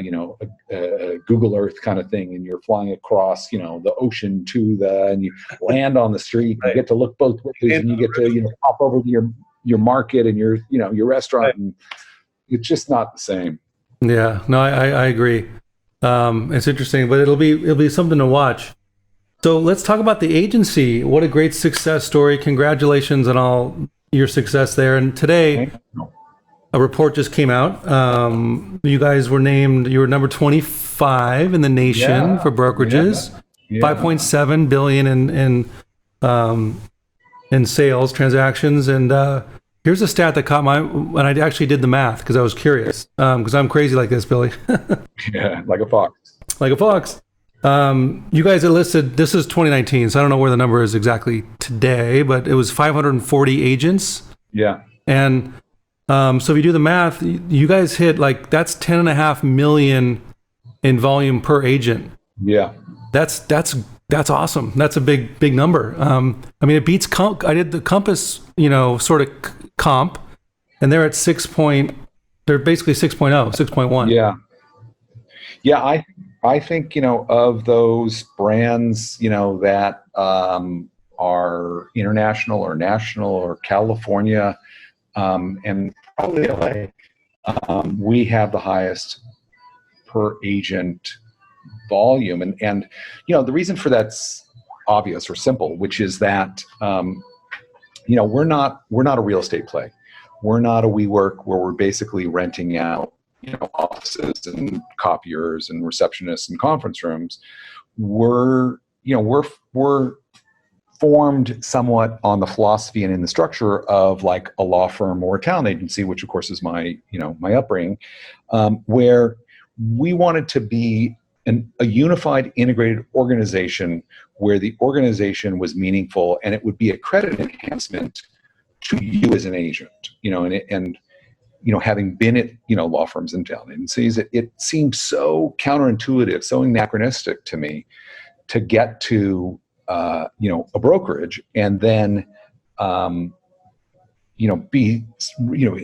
Google Earth kind of thing, and you're flying across the ocean and you land on the street, and you get to look both ways, and you get to pop over to your market and your restaurant, and it's just not the same. Yeah, no, I agree. It's interesting, but it'll be something to watch. So let's talk about the agency. What a great success story. Congratulations on all your success there. And today, a report just came out. You guys were named, you were number 25 in the nation for brokerages. Yeah. 5.7 billion in sales transactions. And here's a stat that caught and I actually did the math because I was curious. Because I'm crazy like this, Billy. Yeah, like a fox. Like a fox. You guys are listed, this is 2019, so I don't know where the number is exactly today, but it was 540 agents. Yeah. And so if you do the math, you guys hit that's 10.5 million in volume per agent. Yeah. That's awesome. That's a big number. I mean, it beats I did the Compass, sort of comp, and they're at they're basically 6.0, 6.1. Yeah. Yeah. I think, of those brands, that are international or national or California, and probably LA, we have the highest per agent volume. And the reason for that's obvious or simple, which is that, we're not a real estate play. We're not a WeWork where we're basically renting out offices and copiers and receptionists and conference rooms. We're formed somewhat on the philosophy and in the structure of like a law firm or a talent agency, which of course is my upbringing, where we wanted to be a unified, integrated organization where the organization was meaningful and it would be a credit enhancement to you as an agent, and having been at, law firms and talent agencies, it seemed so counterintuitive, so anachronistic to me to get to, a brokerage and then, be,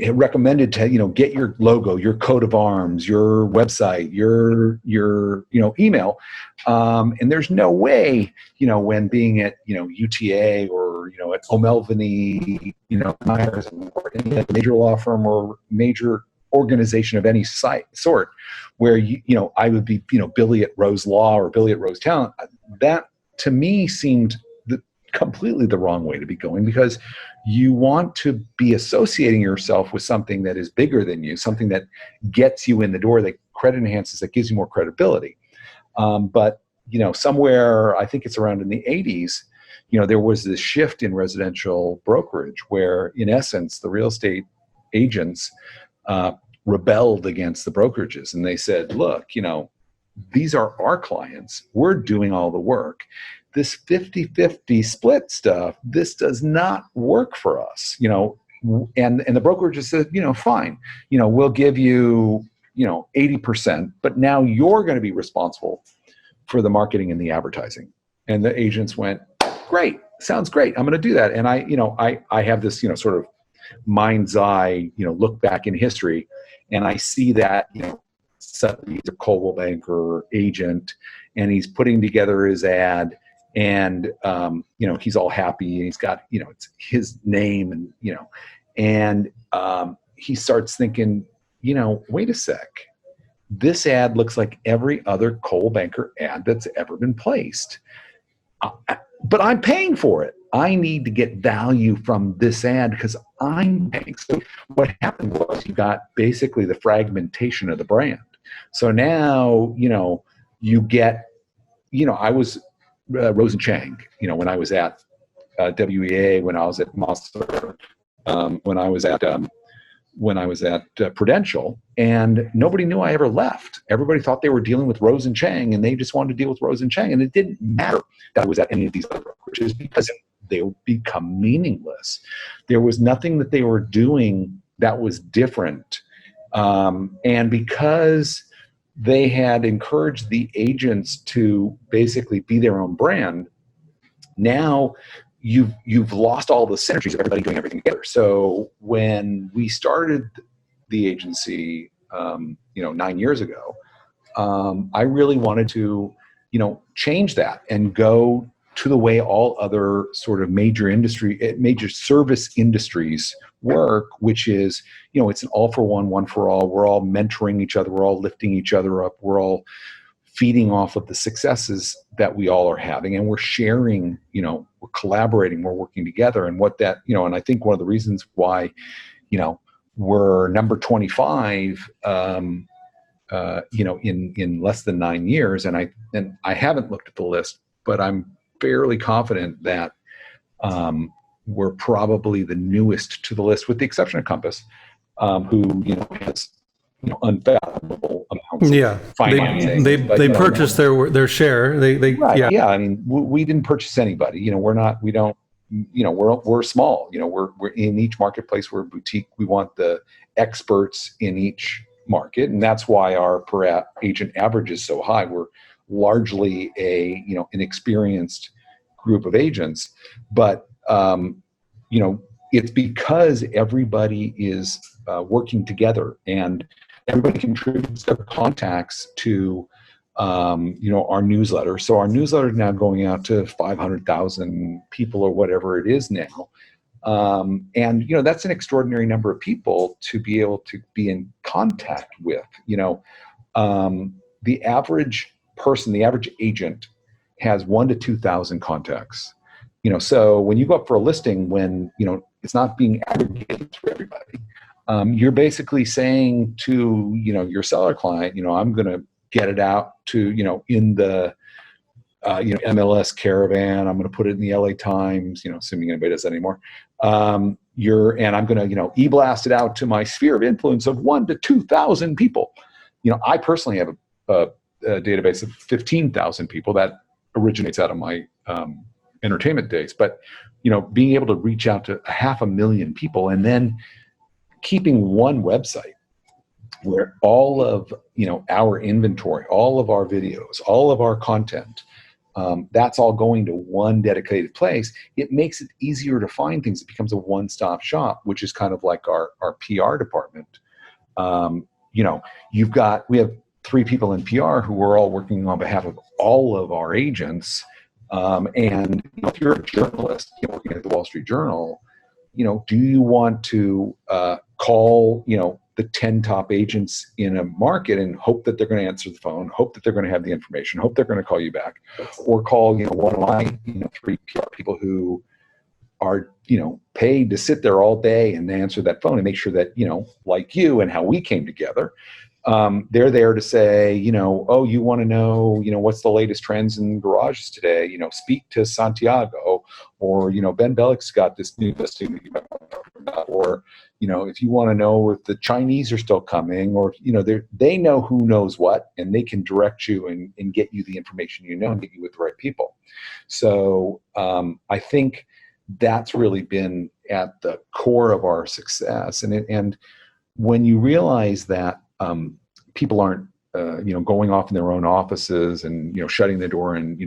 recommended to, get your logo, your coat of arms, your website, your email. And there's no way, when being at, UTA or, at O'Melveny, Myers or any major law firm or major organization of any sort where, I would be, Billy at Rose Law or Billy at Rose Talent, that to me seemed completely the wrong way to be going, because you want to be associating yourself with something that is bigger than you, something that gets you in the door, that credit enhances, that gives you more credibility. But, somewhere, I think it's around in the 80s, there was this shift in residential brokerage where, in essence, the real estate agents rebelled against the brokerages. And they said, look, these are our clients. We're doing all the work. This 50-50 split stuff, this does not work for us, and the broker just said, fine, we'll give you, 80%, but now you're going to be responsible for the marketing and the advertising. And the agents went, great, sounds great. I'm going to do that. And I have this, sort of mind's eye, look back in history, and I see that, suddenly he's a Coldwell Banker agent and he's putting together his ad. And, he's all happy and he's got, it's his name and, he starts thinking, wait a sec, this ad looks like every other Coldwell Banker ad that's ever been placed. But I'm paying for it. I need to get value from this ad because I'm paying. So what happened was you got basically the fragmentation of the brand. So now, you get, I was Rose and Chang, when I was at WEA, when I was at Mossler, when I was at Prudential, and nobody knew I ever left. Everybody thought they were dealing with Rose and Chang, and they just wanted to deal with Rose and Chang, and it didn't matter that I was at any of these other brokerages because they would become meaningless. There was nothing that they were doing that was different, and because they had encouraged the agents to basically be their own brand, now you've lost all the synergies of everybody doing everything together. So when we started the agency, 9 years ago, I really wanted to, change that and go to the way all other sort of major service industries work, which is, it's an all for one for all. We're all mentoring each other. We're all lifting each other up. We're all feeding off of the successes that we all are having, and we're sharing, we're collaborating, we're working together. And what that, and I think one of the reasons why, we're number 25, in less than 9 years. And I haven't looked at the list, but I'm fairly confident that, we're probably the newest to the list, with the exception of Compass, who has unfathomable amounts of financing. They purchased their share. They right. yeah. Yeah. I mean, we didn't purchase anybody. We're small. We're in each marketplace. We're a boutique. We want the experts in each market, and that's why our per agent average is so high. We're largely an experienced group of agents, but it's because everybody is working together and everybody contributes their contacts to, our newsletter. So our newsletter is now going out to 500,000 people or whatever it is now. And that's an extraordinary number of people to be able to be in contact with. The average person, the average agent has 1,000 to 2,000 contacts. So when you go up for a listing, when, it's not being aggregated through everybody, you're basically saying to, your seller client, I'm going to get it out to, in the, MLS Caravan, I'm going to put it in the LA Times, assuming anybody does that anymore. And I'm going to, e-blast it out to my sphere of influence of 1,000 to 2,000 people. I personally have a database of 15,000 people that originates out of my entertainment days. But, being able to reach out to 500,000 people and then keeping one website where all of, our inventory, all of our videos, all of our content, that's all going to one dedicated place. It makes it easier to find things. It becomes a one-stop shop, which is kind of like our PR department. We have 3 people in PR who are all working on behalf of all of our agents. And if you're a journalist working at the Wall Street Journal, do you want to call, the 10 top agents in a market and hope that they're going to answer the phone, hope that they're going to have the information, hope they're going to call you back, or call, one of my, 3 PR people who are, paid to sit there all day and answer that phone and make sure that, like you and how we came together, they're there to say, oh, you want to know, what's the latest trends in garages today? Speak to Santiago, or, Ben Bellick's got this new listing that you might want to talk about, or, if you want to know if the Chinese are still coming, or, they know who knows what, and they can direct you and get you the information, and get you with the right people. So I think that's really been at the core of our success. And when you realize that people aren't, going off in their own offices and, shutting the door and,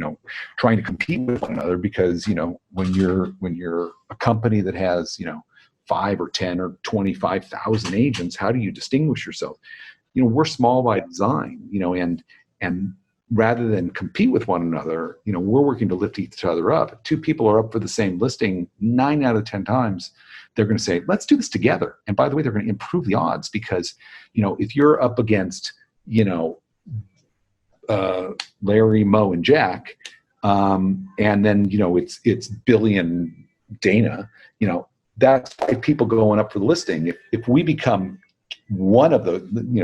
trying to compete with one another, because, when you're a company that has, 5 or 10 or 25,000 agents, how do you distinguish yourself? We're small by design, and rather than compete with one another, we're working to lift each other up. If 2 people are up for the same listing, 9 out of 10 times, they're going to say, let's do this together. And by the way, they're going to improve the odds, because, if you're up against, Larry, Mo, and Jack, and then, it's Billy and Dana, that's 5 people going up for the listing. If we become one of the,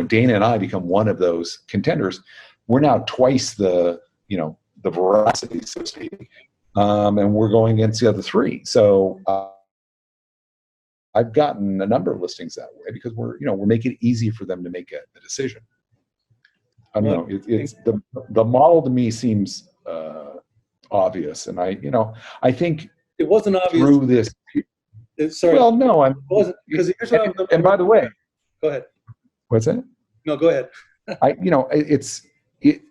Dana and I become one of those contenders, we're now twice the, the veracity, so to speak. And we're going against the other 3. So I've gotten a number of listings that way, because we're making it easy for them to make a decision. I don't know. It's the model to me seems obvious, and I think it wasn't obvious through this. Sorry. Well, no, it wasn't, because here's what and by the way, go ahead. What's that? No, go ahead.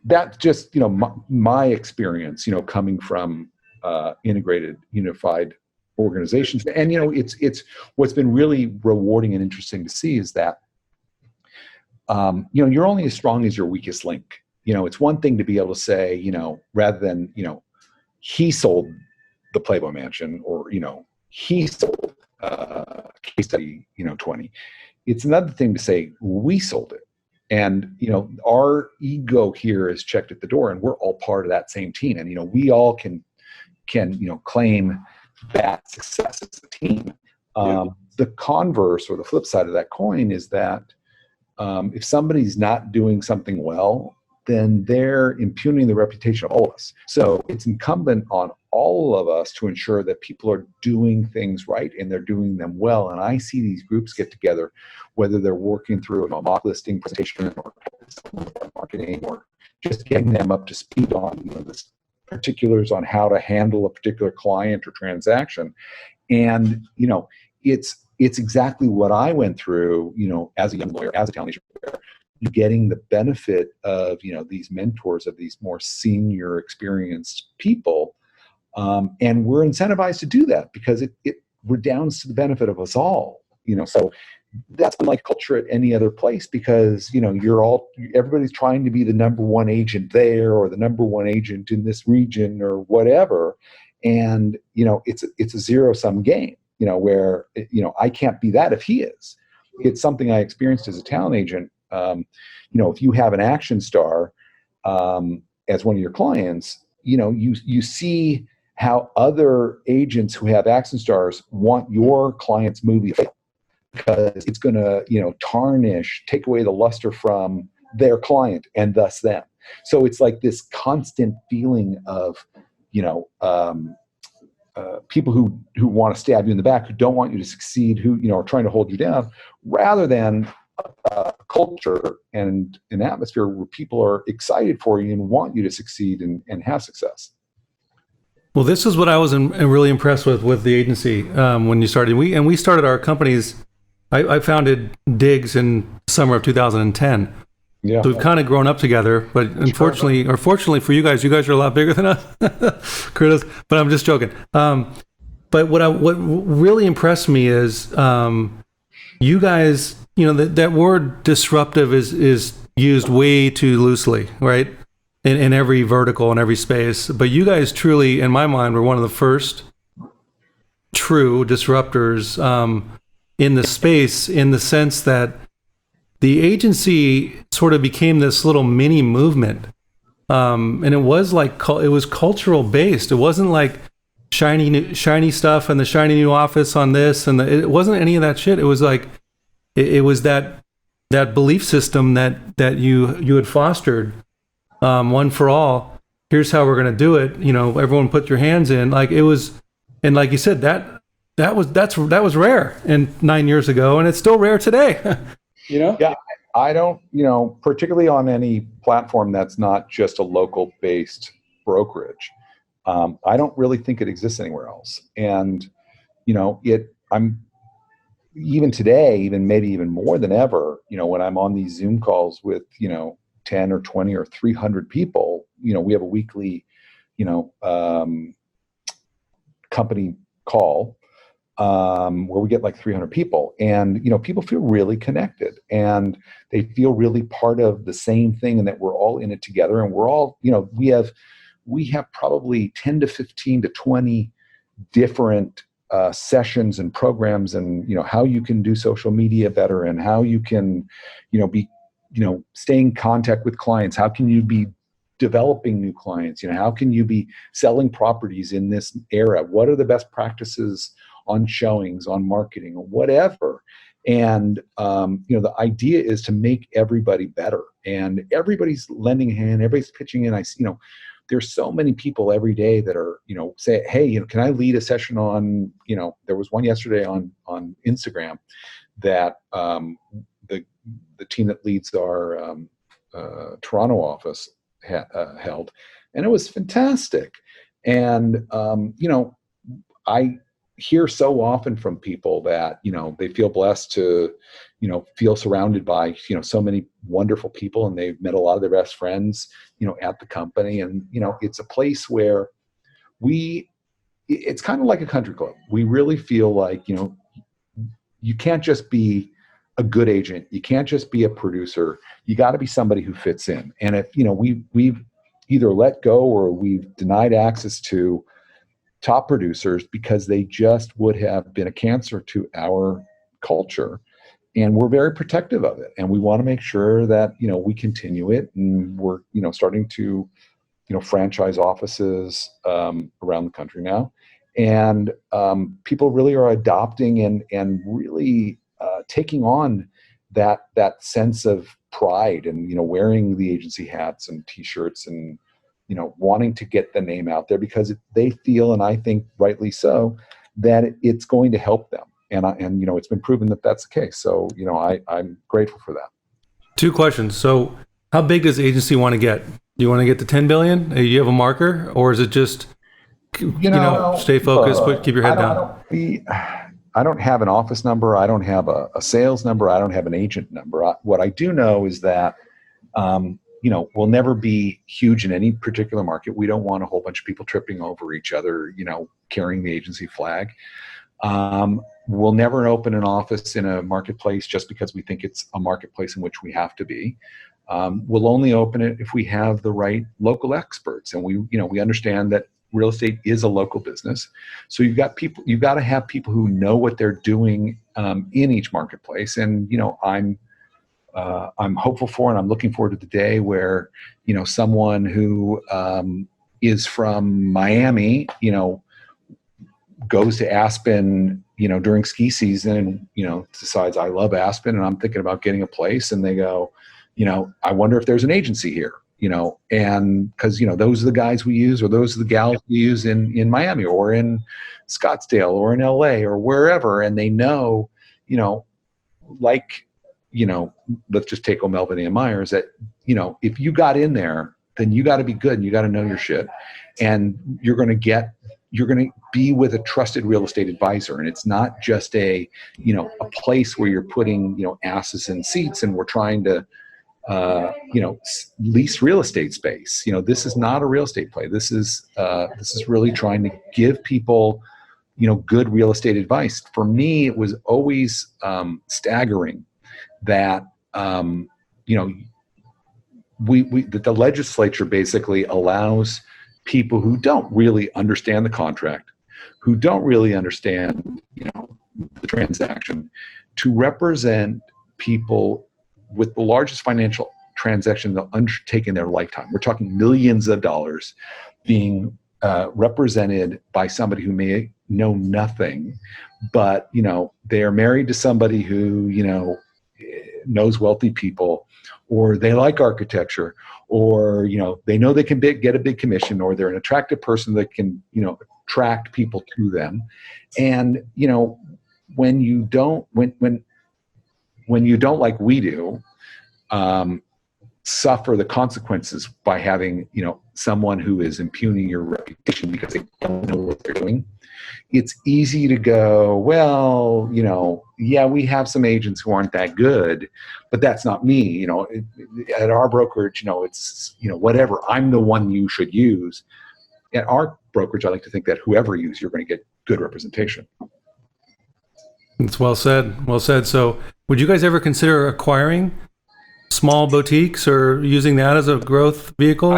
That's just my experience, coming from integrated, unified organizations, and it's what's been really rewarding and interesting to see is that you're only as strong as your weakest link. It's one thing to be able to say, rather than he sold the Playboy Mansion, or he sold case study 20. It's another thing to say we sold it. And, our ego here is checked at the door, and we're all part of that same team. And, we all can claim that success as a team. The converse, or the flip side of that coin, is that if somebody's not doing something well, then they're impugning the reputation of all of us. So it's incumbent on all of us to ensure that people are doing things right and they're doing them well. And I see these groups get together, whether they're working through a mock listing presentation or marketing, or just getting them up to speed on the particulars on how to handle a particular client or transaction. And it's exactly what I went through, as a young lawyer, as a talent agent, getting the benefit of these mentors, of these more senior, experienced people, and we're incentivized to do that because it redounds to the benefit of us all. So that's been like culture at any other place, because everybody's trying to be the number one agent there, or the number one agent in this region, or whatever, and it's a zero-sum game. Where I can't be that if he is. It's something I experienced as a talent agent. If you have an action star as one of your clients, you see how other agents who have action stars want your client's movie to fail, because it's going to tarnish, take away the luster from their client and thus them. So it's like this constant feeling of people who want to stab you in the back, who don't want you to succeed, who are trying to hold you down, rather than a culture and an atmosphere where people are excited for you and want you to succeed and have success. Well, this is what I was really impressed with the agency when you started. We started our companies. I founded Digs in summer of 2010. Yeah. So we've kind of grown up together, but unfortunately, or fortunately for you guys are a lot bigger than us, Curtis. But I'm just joking. But what really impressed me is you guys. That word disruptive is used way too loosely, right? In every vertical, in every space. But you guys truly, in my mind, were one of the first true disruptors in the space, in the sense that the agency sort of became this little mini movement. And it was cultural based. It wasn't like shiny stuff and the shiny new office on this. It wasn't any of that shit. It was like, it was that belief system that you had fostered. One for all. Here's how we're going to do it. Everyone put your hands in. Like it was, and like you said, that was rare and 9 years ago, and it's still rare today. Yeah, I don't. Particularly on any platform that's not just a local based brokerage. I don't really think it exists anywhere else. And I'm even today, even maybe even more than ever. When I'm on these Zoom calls with 10 or 20 or 300 people, we have a weekly, company call where we get like 300 people, and people feel really connected and they feel really part of the same thing, and that we're all in it together, and we're all, we have probably 10 to 15 to 20 different sessions and programs, and how you can do social media better, and how you can be stay in contact with clients. How can you be developing new clients? How can you be selling properties in this era? What are the best practices on showings, on marketing, or whatever? And the idea is to make everybody better, and everybody's lending a hand, everybody's pitching in. There's so many people every day that are, say, hey, can I lead a session on, there was one yesterday on Instagram that the team that leads our Toronto office held, and it was fantastic. And I hear so often from people that they feel blessed to feel surrounded by so many wonderful people, and they've met a lot of their best friends at the company, and it's a place where it's kind of like a country club. We really feel like you can't just be a good agent. You can't just be a producer. You got to be somebody who fits in. And if, we've either let go or we've denied access to top producers because they just would have been a cancer to our culture. And we're very protective of it. And we want to make sure that, we continue it. And we're, starting to, franchise offices around the country now. And people really are adopting and really taking on that sense of pride, and wearing the agency hats and T-shirts, and wanting to get the name out there because they feel, and I think rightly so, that it's going to help them. And it's been proven that that's the case. So I'm grateful for that. Two questions. So how big does the agency want to get? Do you want to get to 10 billion? Do you have a marker, or is it just stay focused, keep your head down? I don't have an office number. I don't have a sales number. I don't have an agent number. What I do know is that, we'll never be huge in any particular market. We don't want a whole bunch of people tripping over each other, carrying the agency flag. We'll never open an office in a marketplace just because we think it's a marketplace in which we have to be. We'll only open it if we have the right local experts, and we understand that real estate is a local business. So you've got to have people who know what they're doing in each marketplace. And I'm hopeful for, and I'm looking forward to the day where someone who is from Miami, goes to Aspen, during ski season, and decides, I love Aspen and I'm thinking about getting a place, and they go, I wonder if there's an agency here. And because, those are the guys we use, or those are the gals we use in Miami or in Scottsdale or in LA or wherever. And they know, like, let's just take O'Melveny and Myers, that, if you got in there, then you got to be good and you got to know your shit. And you're going to be with a trusted real estate advisor. And it's not just a place where you're putting, asses in seats and we're trying to, lease real estate space. This is not a real estate play. This is really trying to give people, good real estate advice. For me, it was always staggering that, that the legislature basically allows people who don't really understand the contract, who don't really understand, the transaction, to represent people with the largest financial transaction they'll undertake in their lifetime. We're talking millions of dollars being represented by somebody who may know nothing, but, they're married to somebody who, knows wealthy people, or they like architecture, or, they know they can get a big commission, or they're an attractive person that can, attract people to them. And, when you don't like we do, suffer the consequences by having, someone who is impugning your reputation because they don't know what they're doing. It's easy to go, well, yeah, we have some agents who aren't that good, but that's not me. At our brokerage, it's, whatever, I'm the one you should use. At our brokerage, I like to think that whoever you use, you're going to get good representation. It's well said. Well said. So would you guys ever consider acquiring small boutiques or using that as a growth vehicle?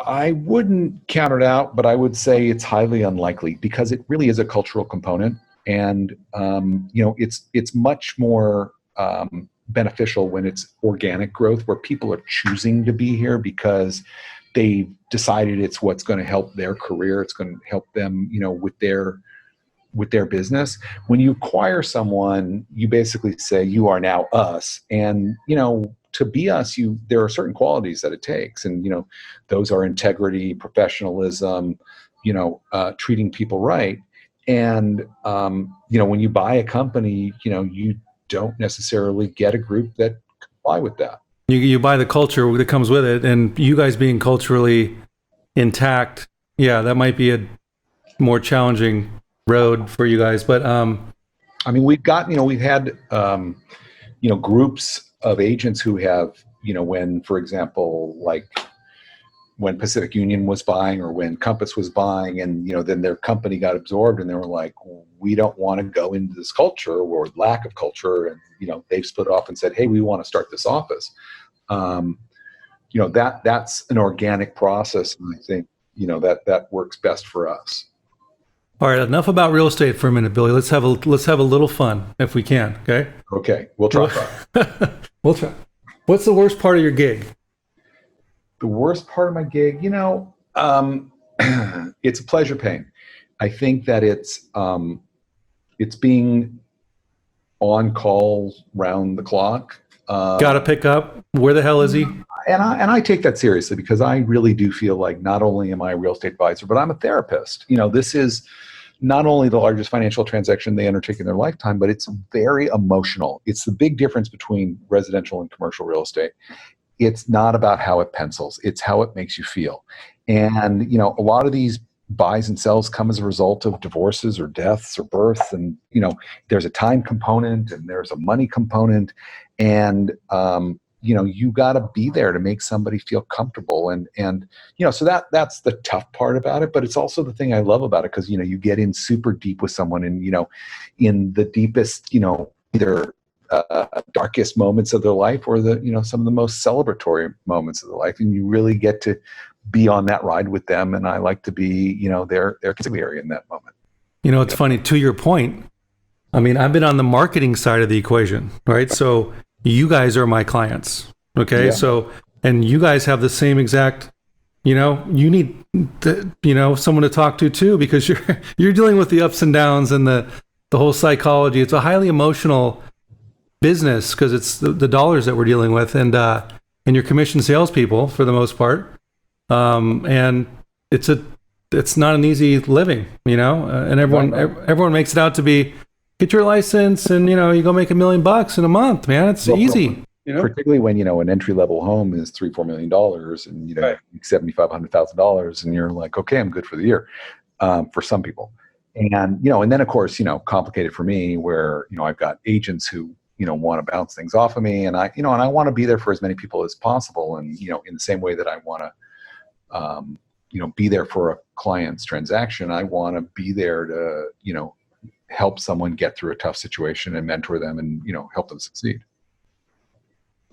I wouldn't count it out, but I would say it's highly unlikely because it really is a cultural component. And, it's much more beneficial when it's organic growth, where people are choosing to be here because they've decided it's what's going to help their career. It's going to help them, with their business. When you acquire someone, you basically say, you are now us. And, to be us, there are certain qualities that it takes. And, those are integrity, professionalism, treating people right. And, when you buy a company, you don't necessarily get a group that comply with that. You buy the culture that comes with it, and you guys being culturally intact, yeah, that might be a more challenging road for you guys. But we've had groups of agents who have, when, for example, like when Pacific Union was buying or when Compass was buying, and then their company got absorbed, and they were like, we don't want to go into this culture or lack of culture, and they've split off and said, hey, we want to start this office. That's an organic process, and I think that works best for us. All right, enough about real estate for a minute, Billy. Let's have a little fun if we can. Okay, we'll try. We'll try. What's the worst part of your gig? The worst part of my gig, it's a pleasure pain. I think that it's being on call round the clock. Got to pick up. Where the hell is he? And I take that seriously because I really do feel like not only am I a real estate advisor, but I'm a therapist. This is not only the largest financial transaction they undertake in their lifetime, but it's very emotional. It's the big difference between residential and commercial real estate. It's not about how it pencils. It's how it makes you feel. And, a lot of these buys and sells come as a result of divorces or deaths or births. And, there's a time component and there's a money component. And, you got to be there to make somebody feel comfortable. And so that's the tough part about it. But it's also the thing I love about it because, you get in super deep with someone and, in the deepest, either darkest moments of their life or the, some of the most celebratory moments of their life. And you really get to be on that ride with them. And I like to be, their consigliere in that moment. It's funny, to your point. I've been on the marketing side of the equation, right? So you guys are my clients. Okay. Yeah. So, and you guys have the same exact, you need someone to talk to too, because you're dealing with the ups and downs and the whole psychology. It's a highly emotional business because it's the dollars that we're dealing with, and you're commission salespeople for the most part. And it's not an easy living, and everyone makes it out to be get your license and, you go make $1 million in a month, man. It's easy. Particularly when, an entry-level home is $3-4 million and, Right. $7,500,000 and you're like, okay, I'm good for the year, for some people. And, and then of course, complicated for me where, I've got agents who, want to bounce things off of me and I want to be there for as many people as possible. And, in the same way that I want to, be there for a client's transaction, I want to be there to, help someone get through a tough situation and mentor them and, help them succeed.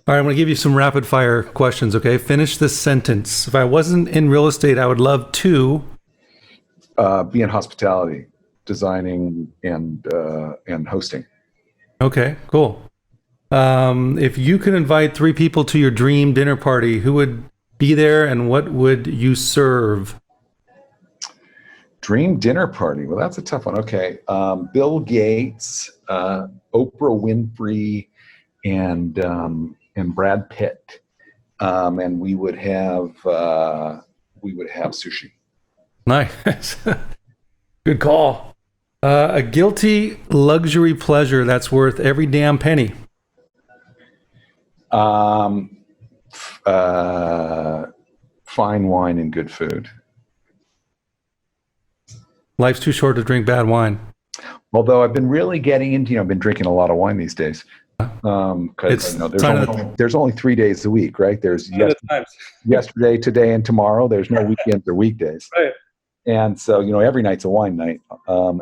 All right, I'm going to give you some rapid fire questions, okay? Finish this sentence. If I wasn't in real estate, I would love to be in hospitality, designing and hosting. Okay, cool. If you could invite 3 people to your dream dinner party, who would be there and what would you serve? Dream dinner party. Well, that's a tough one. Okay. Bill Gates, Oprah Winfrey, and Brad Pitt. And we would have sushi. Nice. Good call. A guilty luxury pleasure that's worth every damn penny. Fine wine and good food. Life's too short to drink bad wine. Although I've been really getting into, I've been drinking a lot of wine these days. Because there's only 3 days a week, right? There's yesterday, today, and tomorrow. There's no weekends or weekdays. Right. And so, every night's a wine night. My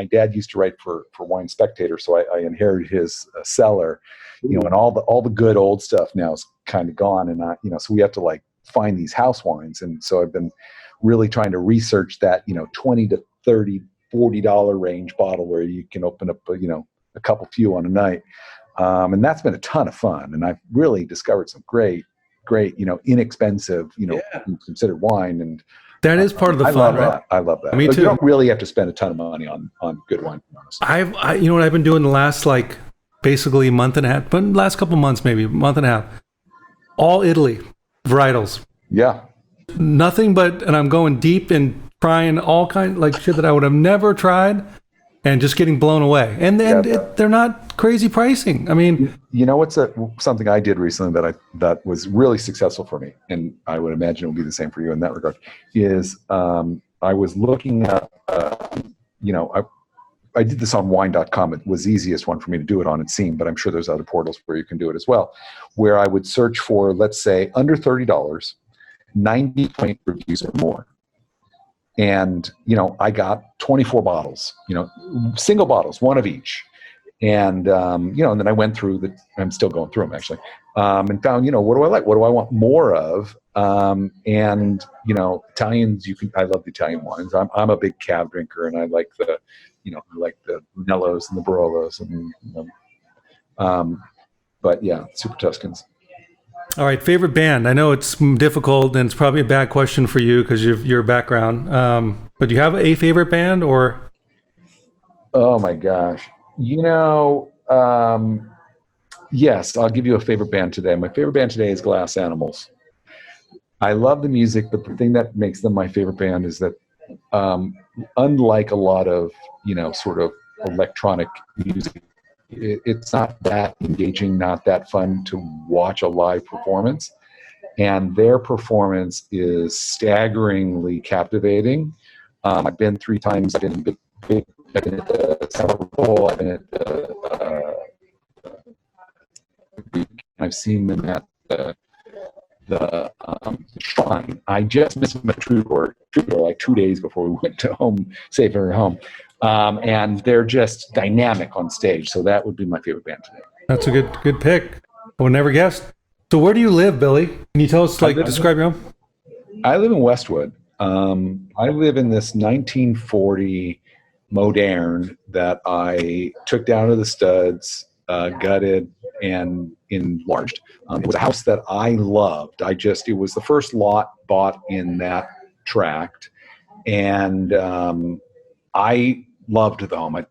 dad used to write for Wine Spectator, so I inherited his cellar, and all the good old stuff now is kind of gone. And so we have to find these house wines. And so I've been really trying to research that, $20 to $30, $40 range bottle where you can open up, a couple few on a night. And that's been a ton of fun. And I've really discovered some great, inexpensive, considered wine. And that is part of the fun, right? I love that. Me too. You don't really have to spend a ton of money on good wine. Honestly. You know what I've been doing the last basically month and a half, but last couple months, maybe month and a half, all Italy varietals. Yeah. Nothing but, and I'm going deep and trying all kinds shit that I would have never tried and just getting blown away. And then they're not crazy pricing. I mean, what's something I did recently that was really successful for me, and I would imagine it will be the same for you in that regard, is I was looking at, I did this on wine.com. It was the easiest one for me to do it on, it seemed, but I'm sure there's other portals where you can do it as well, where I would search for, let's say, under $30, 90-point reviews or more. And, I got 24 bottles, single bottles, one of each. And, and then I went through I'm still going through them actually, and found, what do I like? What do I want more of? And, Italians, I love the Italian wines. I'm a big cab drinker and I like the Brunellos and the Barolos and, but yeah, Super Tuscans. All right, favorite band. I know it's difficult and it's probably a bad question for you because of your background. But do you have a favorite band or? Oh my gosh. Yes, I'll give you a favorite band today. My favorite band today is Glass Animals. I love the music, but the thing that makes them my favorite band is that unlike a lot of, sort of electronic music, it's not that engaging, not that fun to watch a live performance. And their performance is staggeringly captivating. I've been 3 times. I've been I've been at the Super Bowl. I've been at I've seen them at the Shrine. I just missed them at Troubadour 2 days before we went to home, safe and home. And they're just dynamic on stage. So that would be my favorite band today. That's a good pick. I would never guess. So where do you live, Billy? Can you tell us, describe your home? I live in Westwood. I live in this 1940 modern that I took down to the studs, gutted, and enlarged. It was a house that I loved. It was the first lot bought in that tract. And I loved the home. I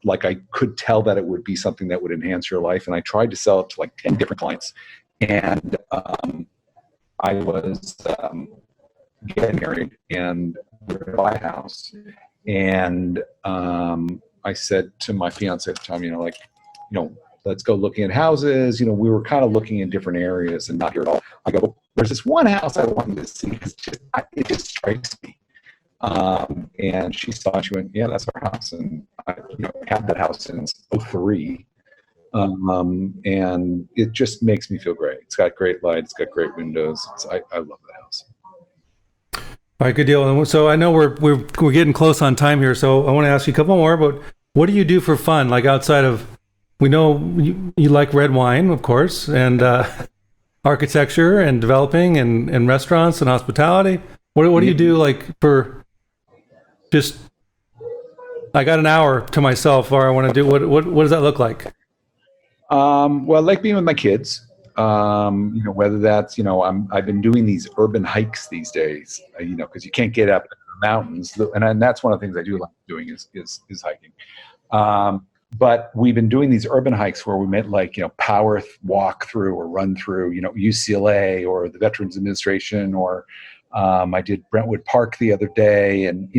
could tell that it would be something that would enhance your life. And I tried to sell it to 10 different clients. And I was getting married and we were going to buy a house. And I said to my fiance at the time, let's go looking at houses. We were kind of looking in different areas and not here at all. I go, there's this one house I wanted to see because it just strikes me. And she saw it, she went, yeah, that's our house. And I had that house since '03. And it just makes me feel great. It's got great light. It's got great windows. I love the house. All right, good deal. So I know we're getting close on time here, so I want to ask you a couple more about what do you do for fun, like outside of, we know you like red wine, of course, and architecture and developing and restaurants and hospitality. What do you do like for just, I got an hour to myself, or I want to do, what does that look like? Well, I like being with my kids. Whether that's, I've been doing these urban hikes these days, because you can't get up in the mountains. And that's one of the things I do like doing is hiking. But we've been doing these urban hikes where we might power walk through or run through, UCLA or the Veterans Administration, or I did Brentwood Park the other day, and,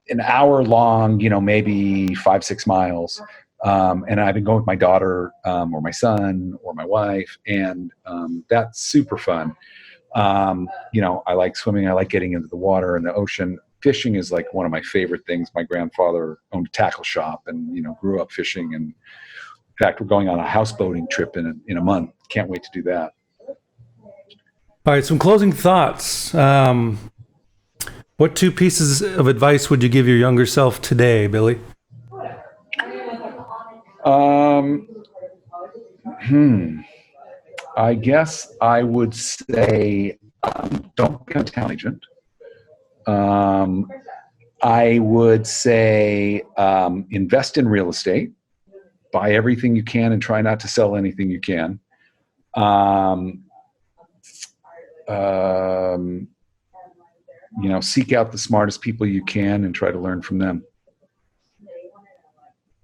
an hour long, maybe 5-6 miles. And I've been going with my daughter, or my son, or my wife, and that's super fun. I like swimming. I like getting into the water and the ocean. Fishing is like one of my favorite things. My grandfather owned a tackle shop and, grew up fishing. And in fact, we're going on a houseboating trip in a month. Can't wait to do that. All right, some closing thoughts. What 2 pieces of advice would you give your younger self today, Billy? I guess I would say, don't become a talent agent. I would say, invest in real estate, buy everything you can and try not to sell anything you can. Seek out the smartest people you can and try to learn from them.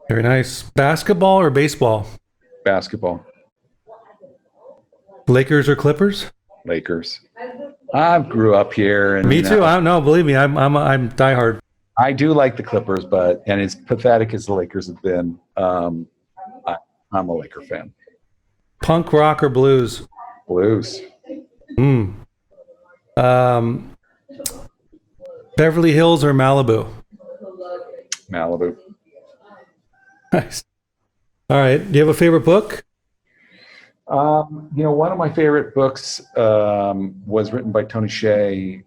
Very nice. Basketball or baseball? Basketball. Lakers or Clippers? Lakers. I grew up here. And, me too. I don't know. Believe me, I'm diehard. I do like the Clippers, and as pathetic as the Lakers have been, I'm a Laker fan. Punk rock or blues? Blues. Beverly Hills or Malibu? Malibu. Nice. All right. Do you have a favorite book? One of my favorite books was written by Tony Hsieh,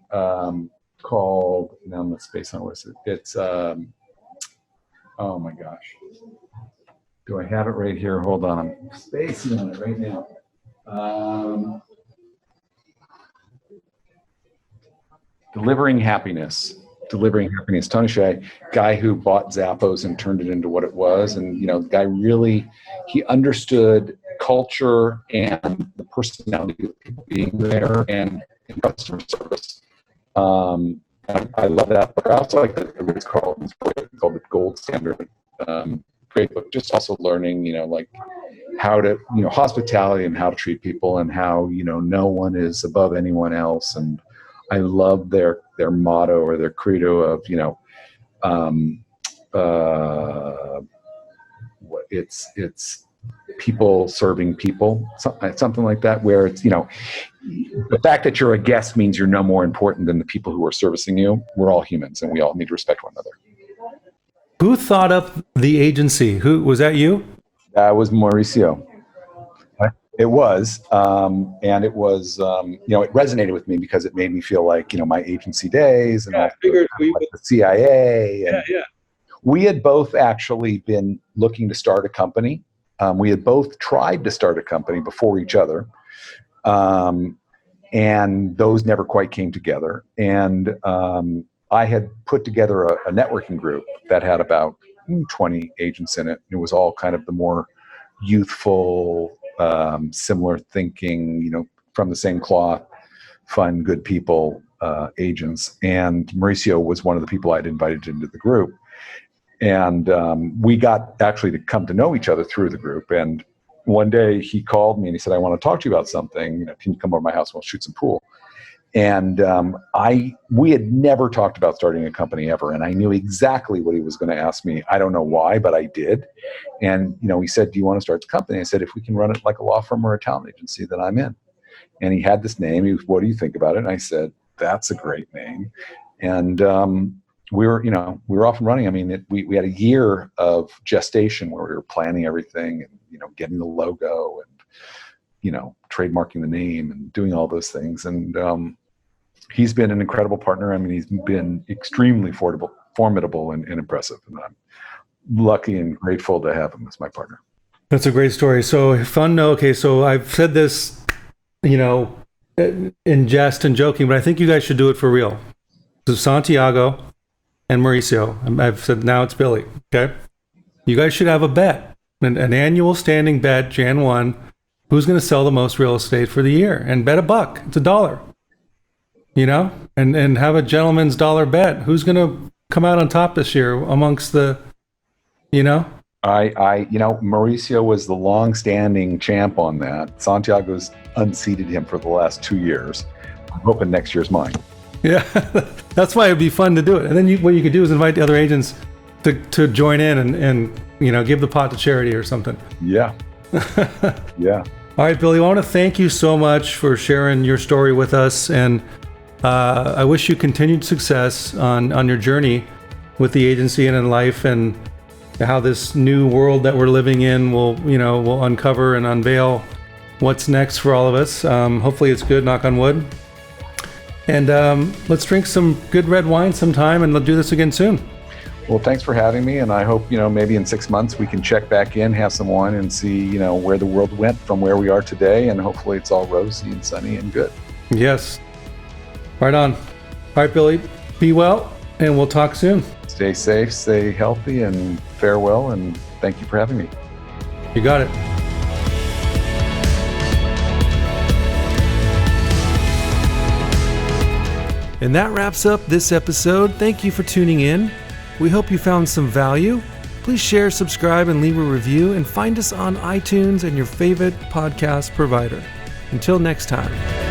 called, let's space on what is it? It's, oh my gosh. Do I have it right here? Hold on. I'm spacing on it right now. Delivering Happiness. Tony Hsieh, guy who bought Zappos and turned it into what it was. And, the guy really, he understood culture and the personality of people being there and customer service. I love that book. I also like it's called The Gold Standard. Great book. Just also learning, how to, hospitality and how to treat people and how, no one is above anyone else. And I love their motto or their credo of, it's people serving people, something like that, where it's, the fact that you're a guest means you're no more important than the people who are servicing you. We're all humans and we all need to respect one another. Who thought up the agency? Who was that? You? That was Mauricio. It was, and it was, it resonated with me because it made me feel like, my agency days and I figured like the CIA. And yeah. We had both actually been looking to start a company. We had both tried to start a company before each other, and those never quite came together. And I had put together a networking group that had about 20 agents in it. It was all kind of the more youthful, similar thinking, from the same cloth, fun, good people, agents. And Mauricio was one of the people I'd invited into the group. And we got actually to come to know each other through the group. And one day he called me and he said, I want to talk to you about something. Can you come over to my house? We'll shoot some pool. And we had never talked about starting a company ever. And I knew exactly what he was going to ask me. I don't know why, but I did. And, he said, do you want to start the company? I said, if we can run it like a law firm or a talent agency, then I'm in. And he had this name. He was, what do you think about it? And I said, that's a great name. And we were off and running. I mean, we had a year of gestation where we were planning everything and, getting the logo and, trademarking the name and doing all those things. And he's been an incredible partner. I mean, he's been extremely formidable and impressive. And I'm lucky and grateful to have him as my partner. That's a great story. So fun note. Okay, so I've said this, in jest and joking, but I think you guys should do it for real. So Santiago and Mauricio, I've said now it's Billy. Okay, you guys should have a bet, an annual standing bet, Jan 1. Who's going to sell the most real estate for the year? And bet $1. It's $1. And have a gentleman's dollar bet. Who's going to come out on top this year amongst the, Mauricio was the long-standing champ on that. Santiago's unseated him for the last 2 years. I'm hoping next year's mine. Yeah, that's why it'd be fun to do it. And then what you could do is invite the other agents to join in and give the pot to charity or something. Yeah. Yeah. All right, Billy, I want to thank you so much for sharing your story with us. And I wish you continued success on your journey with the agency and in life, and how this new world that we're living in will uncover and unveil what's next for all of us. Hopefully it's good, knock on wood. And let's drink some good red wine sometime, and let's do this again soon. Well, thanks for having me, and I hope, maybe in 6 months we can check back in, have some wine, and see, where the world went from where we are today, and hopefully it's all rosy and sunny and good. Yes. Right on. All right, Billy, be well, and we'll talk soon. Stay safe, stay healthy, and farewell, and thank you for having me. You got it. And that wraps up this episode. Thank you for tuning in. We hope you found some value. Please share, subscribe, and leave a review, and find us on iTunes and your favorite podcast provider. Until next time.